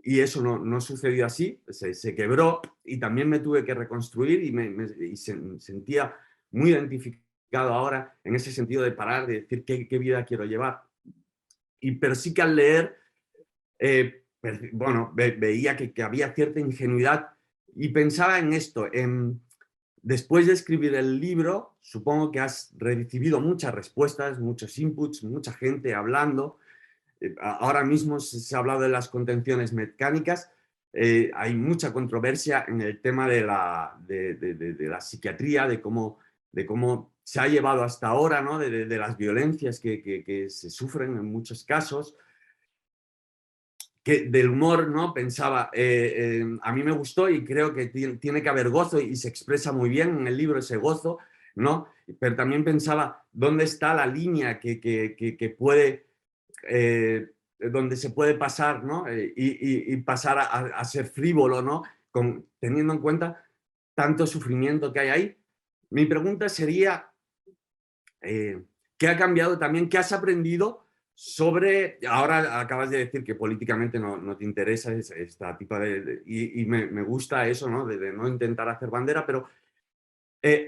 y eso no sucedió así, se quebró, y también me tuve que reconstruir y sentía muy identificado ahora en ese sentido de parar, de decir qué vida quiero llevar. Pero sí que al leer, bueno, veía que había cierta ingenuidad y pensaba en esto. Después de escribir el libro, supongo que has recibido muchas respuestas, muchos inputs, mucha gente hablando. Ahora mismo se ha hablado de las contenciones mecánicas. Hay mucha controversia en el tema de la psiquiatría, de cómo se ha llevado hasta ahora, ¿no? de las violencias que se sufren en muchos casos. Del humor, ¿no? Pensaba, a mí me gustó y creo que tiene que haber gozo y se expresa muy bien en el libro ese gozo, ¿no? Pero también pensaba, ¿dónde está la línea que puede, donde se puede pasar, ¿no? Y pasar a ser frívolo, ¿no? Teniendo en cuenta tanto sufrimiento que hay ahí. Mi pregunta sería, ¿qué ha cambiado también? ¿Qué has aprendido sobre, ahora acabas de decir que políticamente no te interesa esta tipo y me gusta eso, ¿no? De no intentar hacer bandera, pero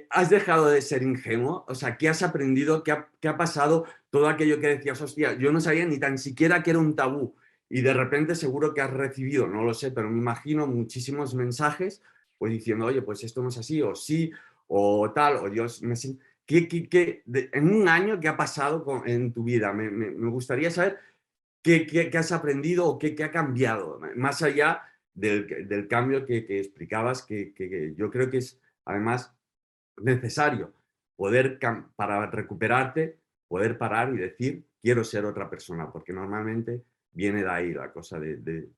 ¿has dejado de ser ingenuo? O sea, ¿qué has aprendido? ¿Qué ha pasado? Todo aquello que decías, hostia, yo no sabía ni tan siquiera que era un tabú, y de repente seguro que has recibido, no lo sé, pero me imagino muchísimos mensajes pues diciendo, oye, pues esto no es así, o sí, o tal, o Dios, En un año, ¿qué ha pasado en tu vida? Me gustaría saber qué has aprendido o qué ha cambiado, más allá del cambio que explicabas, que yo creo que es además necesario para recuperarte, poder parar y decir, quiero ser otra persona, porque normalmente viene de ahí la cosa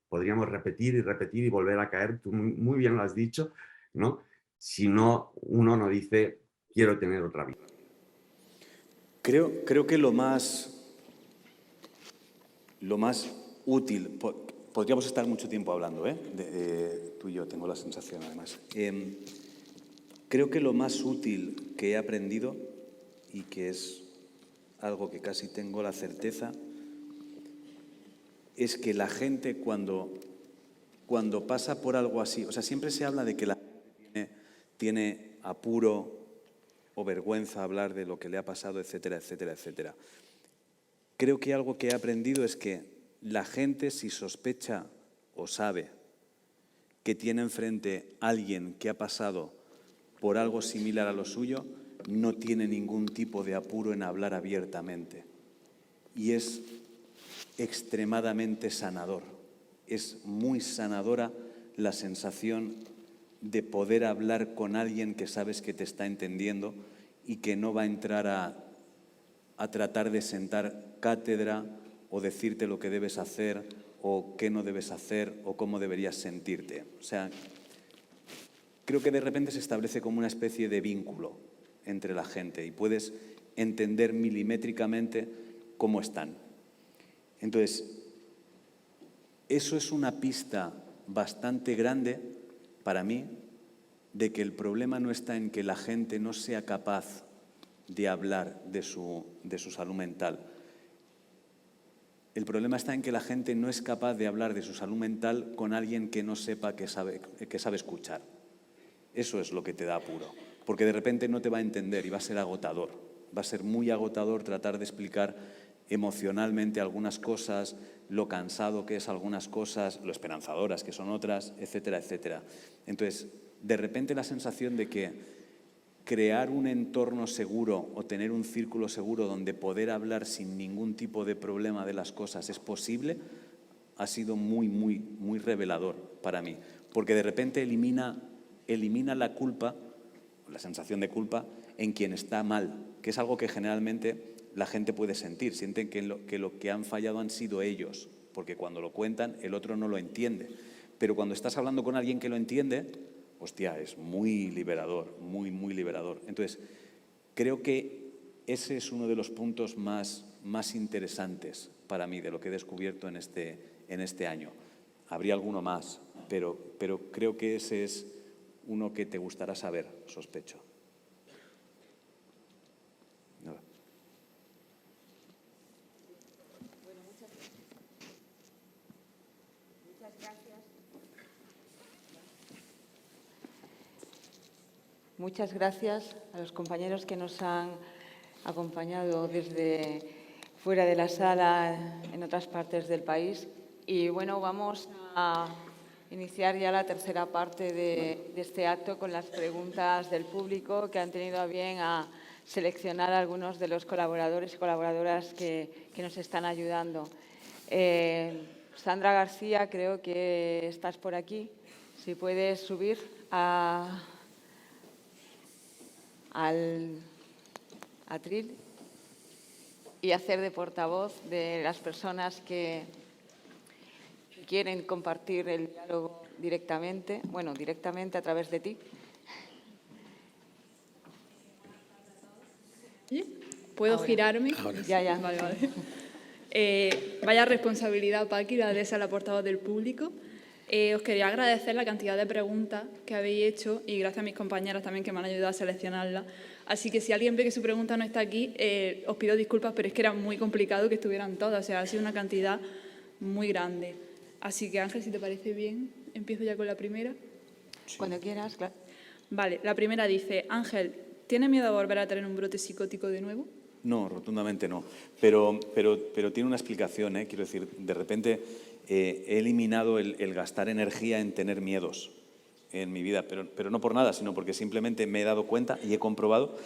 podríamos repetir y repetir y volver a caer, tú muy bien lo has dicho, ¿no? Si no, uno no dice, quiero tener otra vida. Creo que lo más útil, podríamos estar mucho tiempo hablando, tú y yo, tengo la sensación además. Creo que lo más útil que he aprendido, y que es algo que casi tengo la certeza, es que la gente cuando pasa por algo así, o sea, siempre se habla de que la gente tiene apuro o vergüenza a hablar de lo que le ha pasado, etcétera, etcétera, etcétera. Creo que algo que he aprendido es que la gente, si sospecha o sabe que tiene enfrente a alguien que ha pasado por algo similar a lo suyo, no tiene ningún tipo de apuro en hablar abiertamente. Y es extremadamente sanador. Es muy sanadora la sensación de poder hablar con alguien que sabes que te está entendiendo y que no va a entrar a tratar de sentar cátedra o decirte lo que debes hacer o qué no debes hacer o cómo deberías sentirte. O sea, creo que de repente se establece como una especie de vínculo entre la gente y puedes entender milimétricamente cómo están. Entonces, eso es una pista bastante grande para mí de que el problema no está en que la gente no sea capaz de hablar de su salud mental. El problema está en que la gente no es capaz de hablar de su salud mental con alguien que no sepa que sabe escuchar. Eso es lo que te da apuro, porque de repente no te va a entender y va a ser agotador. Va a ser muy agotador tratar de explicar emocionalmente algunas cosas, lo cansado que es algunas cosas, lo esperanzadoras que son otras, etcétera, etcétera. Entonces, de repente la sensación de que crear un entorno seguro o tener un círculo seguro donde poder hablar sin ningún tipo de problema de las cosas es posible, ha sido muy, muy, muy revelador para mí. Porque de repente elimina la culpa, la sensación de culpa, en quien está mal, que es algo que generalmente la gente puede sentir. Sienten que lo que han fallado han sido ellos, porque cuando lo cuentan el otro no lo entiende. Pero cuando estás hablando con alguien que lo entiende, hostia, es muy liberador, muy, muy liberador. Entonces, creo que ese es uno de los puntos más interesantes para mí de lo que he descubierto en este año. Habría alguno más, pero creo que ese es uno que te gustará saber, sospecho. Nada. Muchas gracias. Muchas gracias a los compañeros que nos han acompañado desde fuera de la sala en otras partes del país. Y bueno, vamos a iniciar ya la tercera parte de este acto con las preguntas del público que han tenido a bien a seleccionar a algunos de los colaboradores y colaboradoras que nos están ayudando. Sandra García, creo que estás por aquí. Si puedes subir al atril y hacer de portavoz de las personas que quieren compartir el diálogo directamente, bueno, directamente a través de ti. ¿Puedo Ahora. girarme? Ahora. Ya. Vale. Vaya responsabilidad, Paqui, la de ser la portavoz del público. Os quería agradecer la cantidad de preguntas que habéis hecho y gracias a mis compañeras también que me han ayudado a seleccionarlas. Así que si alguien ve que su pregunta no está aquí, os pido disculpas, pero es que era muy complicado que estuvieran todas. O sea, ha sido una cantidad muy grande. Así que, Ángel, si te parece bien, empiezo ya con la primera. Sí. Cuando quieras, claro. Vale, la primera dice, Ángel, ¿tienes miedo a volver a tener un brote psicótico de nuevo? No, rotundamente no. Pero tiene una explicación, ¿eh? Quiero decir, de repente he eliminado el gastar energía en tener miedos en mi vida, pero no por nada, sino porque simplemente me he dado cuenta y he comprobado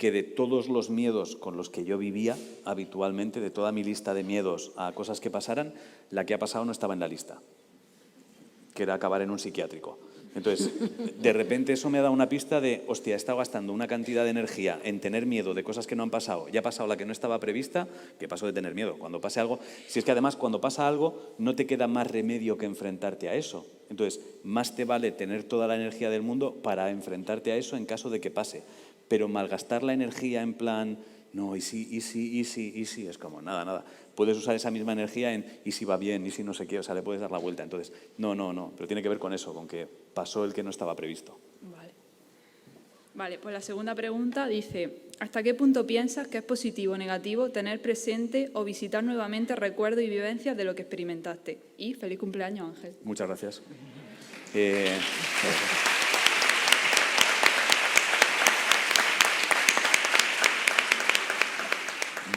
que de todos los miedos con los que yo vivía habitualmente, de toda mi lista de miedos a cosas que pasaran, la que ha pasado no estaba en la lista, que era acabar en un psiquiátrico. Entonces, de repente eso me ha dado una pista de, hostia, he estado gastando una cantidad de energía en tener miedo de cosas que no han pasado. Ya ha pasado la que no estaba prevista, que pasó de tener miedo. Cuando pase algo, si es que además cuando pasa algo no te queda más remedio que enfrentarte a eso. Entonces, más te vale tener toda la energía del mundo para enfrentarte a eso en caso de que pase. Pero malgastar la energía en plan, no, y sí, es como nada. Puedes usar esa misma energía en y si va bien, y si no sé qué, o sea, le puedes dar la vuelta. Entonces, no, pero tiene que ver con eso, con que pasó el que no estaba previsto. Vale, pues la segunda pregunta dice, ¿hasta qué punto piensas que es positivo o negativo tener presente o visitar nuevamente recuerdos y vivencias de lo que experimentaste? Y feliz cumpleaños, Ángel. Muchas gracias.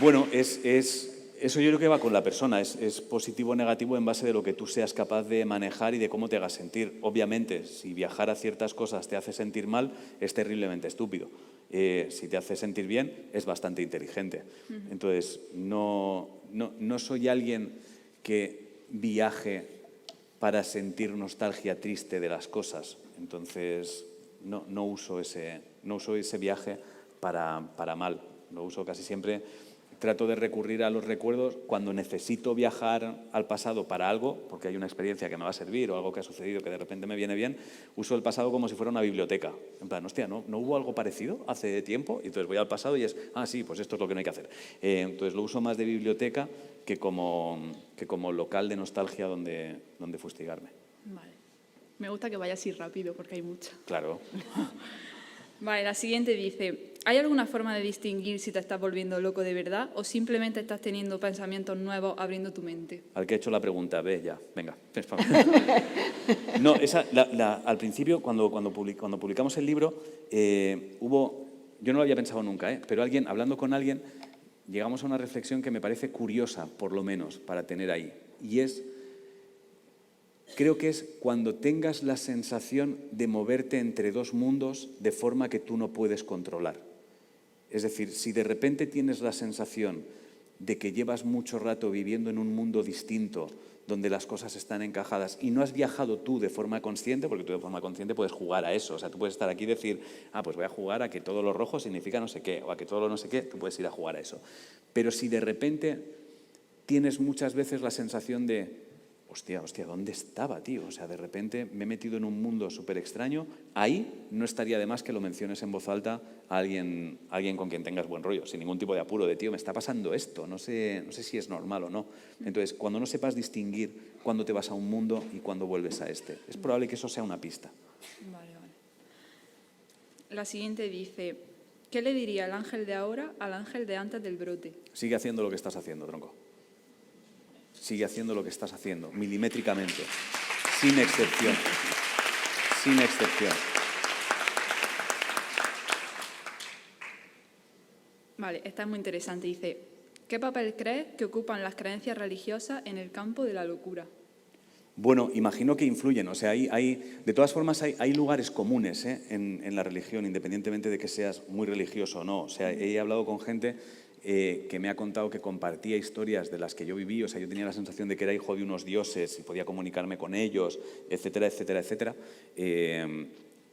Bueno, eso yo creo que va con la persona, es positivo o negativo en base de lo que tú seas capaz de manejar y de cómo te hagas sentir. Obviamente, si viajar a ciertas cosas te hace sentir mal, es terriblemente estúpido. Si te hace sentir bien, es bastante inteligente. Entonces, no soy alguien que viaje para sentir nostalgia triste de las cosas. Entonces, no uso ese viaje para mal. Lo uso casi siempre. Trato de recurrir a los recuerdos cuando necesito viajar al pasado para algo, porque hay una experiencia que me va a servir o algo que ha sucedido que de repente me viene bien, uso el pasado como si fuera una biblioteca. En plan, hostia, ¿no hubo algo parecido hace tiempo? Y entonces voy al pasado y es, sí, pues esto es lo que no hay que hacer. Entonces lo uso más de biblioteca que como local de nostalgia donde fustigarme. Vale. Me gusta que vaya así rápido porque hay mucha. Claro. Vale, la siguiente dice, ¿hay alguna forma de distinguir si te estás volviendo loco de verdad o simplemente estás teniendo pensamientos nuevos abriendo tu mente? Al que ha hecho la pregunta, ve ya, venga. No, al principio, cuando publicamos el libro, yo no lo había pensado nunca, pero hablando con alguien, llegamos a una reflexión que me parece curiosa, por lo menos, para tener ahí. Y creo que es cuando tengas la sensación de moverte entre dos mundos de forma que tú no puedes controlar. Es decir, si de repente tienes la sensación de que llevas mucho rato viviendo en un mundo distinto, donde las cosas están encajadas y no has viajado tú de forma consciente, porque tú de forma consciente puedes jugar a eso. O sea, tú puedes estar aquí y decir, pues voy a jugar a que todo lo rojo significa no sé qué, o a que todo lo no sé qué, tú puedes ir a jugar a eso. Pero si de repente tienes muchas veces la sensación de hostia, ¿dónde estaba, tío? O sea, de repente me he metido en un mundo súper extraño. Ahí no estaría de más que lo menciones en voz alta a alguien con quien tengas buen rollo, sin ningún tipo de apuro de, tío, me está pasando esto, no sé si es normal o no. Entonces, cuando no sepas distinguir cuándo te vas a un mundo y cuándo vuelves a este, es probable que eso sea una pista. Vale. La siguiente dice, ¿qué le diría el ángel de ahora al ángel de antes del brote? Sigue haciendo lo que estás haciendo, tronco. Sigue haciendo lo que estás haciendo, milimétricamente, sin excepción. Sin excepción. Vale, esta es muy interesante. Dice, ¿qué papel crees que ocupan las creencias religiosas en el campo de la locura? Bueno, imagino que influyen. O sea, de todas formas hay lugares comunes en la religión, independientemente de que seas muy religioso o no. O sea, he hablado con gente que me ha contado que compartía historias de las que yo viví. O sea, yo tenía la sensación de que era hijo de unos dioses y podía comunicarme con ellos, etcétera, etcétera, etcétera.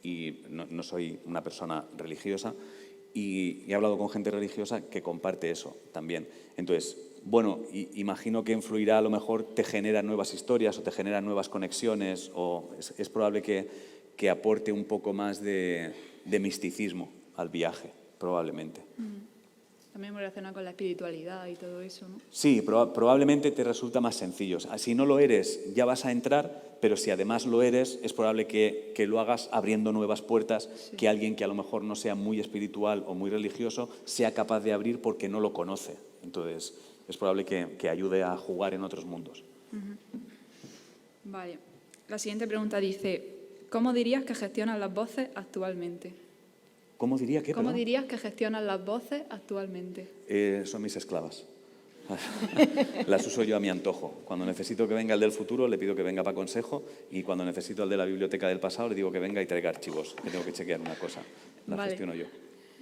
Y no soy una persona religiosa. Y he hablado con gente religiosa que comparte eso también. Entonces, bueno, imagino que influirá, a lo mejor te genera nuevas historias o te genera nuevas conexiones, o es probable que aporte un poco más de misticismo al viaje, probablemente. También relaciona con la espiritualidad y todo eso, ¿no? Sí, probablemente te resulta más sencillo. Si no lo eres, ya vas a entrar, pero si además lo eres, es probable que lo hagas abriendo nuevas puertas, sí, que alguien que a lo mejor no sea muy espiritual o muy religioso sea capaz de abrir porque no lo conoce. Entonces, es probable que ayude a jugar en otros mundos. Vale. La siguiente pregunta dice, ¿cómo dirías que gestionas las voces actualmente? ¿Cómo diría que? ¿Cómo dirías que gestionas las voces actualmente? Son mis esclavas. Las uso yo a mi antojo. Cuando necesito que venga el del futuro, le pido que venga para consejo, y cuando necesito el de la biblioteca del pasado, le digo que venga y traiga archivos, que tengo que chequear una cosa. La gestiono yo.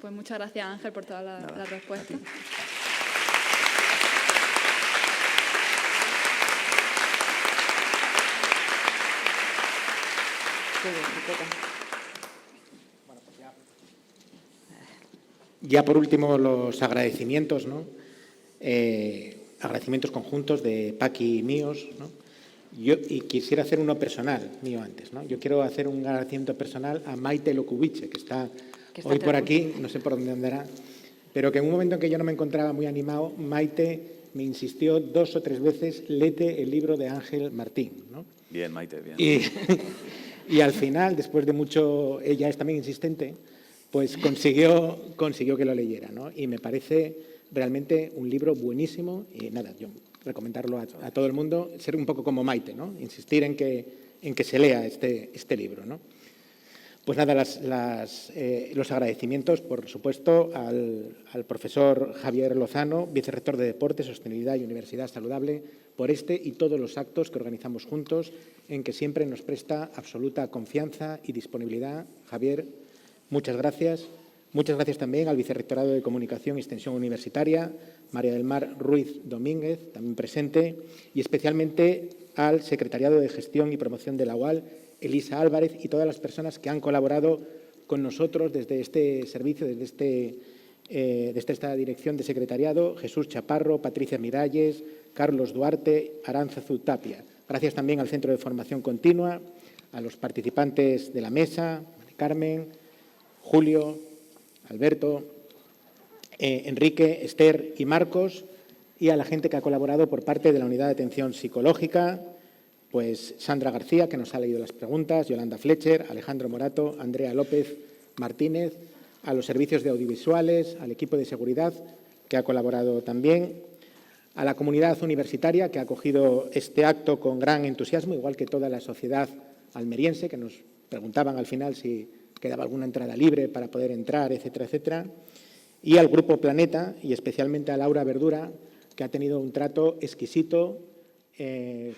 Pues muchas gracias, Ángel, por todas las respuestas. Ya por último, los agradecimientos, ¿no? Agradecimientos conjuntos de Paqui y míos, ¿no? Y quisiera hacer uno personal, mío antes, ¿no? Yo quiero hacer un agradecimiento personal a Maite Locubiche, que está hoy por aquí, no sé por dónde andará, pero que en un momento en que yo no me encontraba muy animado, Maite me insistió 2 o 3 veces, léete el libro de Ángel Martín, ¿no? Bien, Maite, bien. Y al final, después de mucho, ella es también insistente, pues consiguió que lo leyera, ¿no? Y me parece realmente un libro buenísimo y nada, yo recomendarlo a todo el mundo, ser un poco como Maite, ¿no? Insistir en que se lea este libro, ¿no? Pues nada, los agradecimientos, por supuesto, al profesor Javier Lozano, vicerrector de Deporte, Sostenibilidad y Universidad Saludable, por este y todos los actos que organizamos juntos, en que siempre nos presta absoluta confianza y disponibilidad. Javier, muchas gracias. Muchas gracias también al Vicerrectorado de Comunicación y Extensión Universitaria, María del Mar Ruiz Domínguez, también presente, y especialmente al Secretariado de Gestión y Promoción de la UAL, Elisa Álvarez, y todas las personas que han colaborado con nosotros desde este servicio, desde esta dirección de secretariado: Jesús Chaparro, Patricia Miralles, Carlos Duarte, Aránzazu Tapia. Gracias también al Centro de Formación Continua, a los participantes de la mesa, Mari Carmen, Julio, Alberto, Enrique, Esther y Marcos, y a la gente que ha colaborado por parte de la Unidad de Atención Psicológica, pues Sandra García, que nos ha leído las preguntas, Yolanda Fletcher, Alejandro Morato, Andrea López Martínez, a los servicios de audiovisuales, al equipo de seguridad, que ha colaborado también, a la comunidad universitaria, que ha acogido este acto con gran entusiasmo, igual que toda la sociedad almeriense, que nos preguntaban al final si quedaba alguna entrada libre para poder entrar, etcétera, etcétera. Y al Grupo Planeta, y especialmente a Laura Verdura, que ha tenido un trato exquisito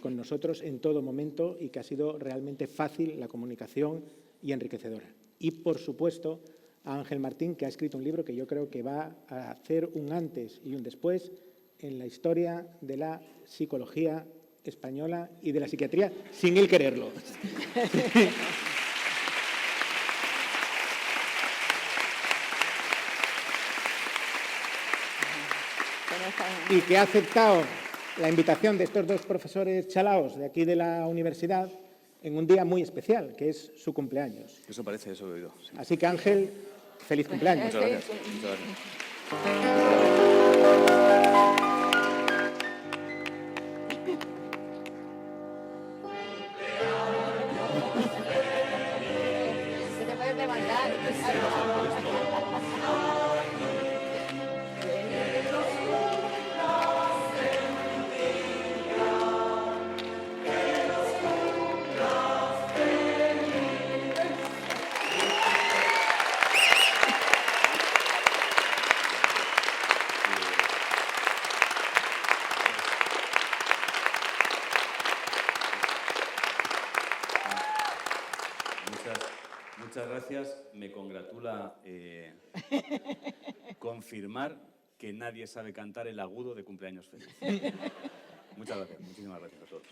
con nosotros en todo momento y que ha sido realmente fácil la comunicación y enriquecedora. Y, por supuesto, a Ángel Martín, que ha escrito un libro que yo creo que va a hacer un antes y un después en la historia de la psicología española y de la psiquiatría, sin él quererlo. Y que ha aceptado la invitación de estos 2 profesores chalaos de aquí de la universidad en un día muy especial, que es su cumpleaños. Eso parece, eso he oído. Sí. Así que, Ángel, feliz cumpleaños. Muchas gracias. Muchas gracias. Se te puede levantar. Muchas gracias. Me congratula confirmar que nadie sabe cantar el agudo de cumpleaños feliz. Muchas gracias. Muchísimas gracias a todos.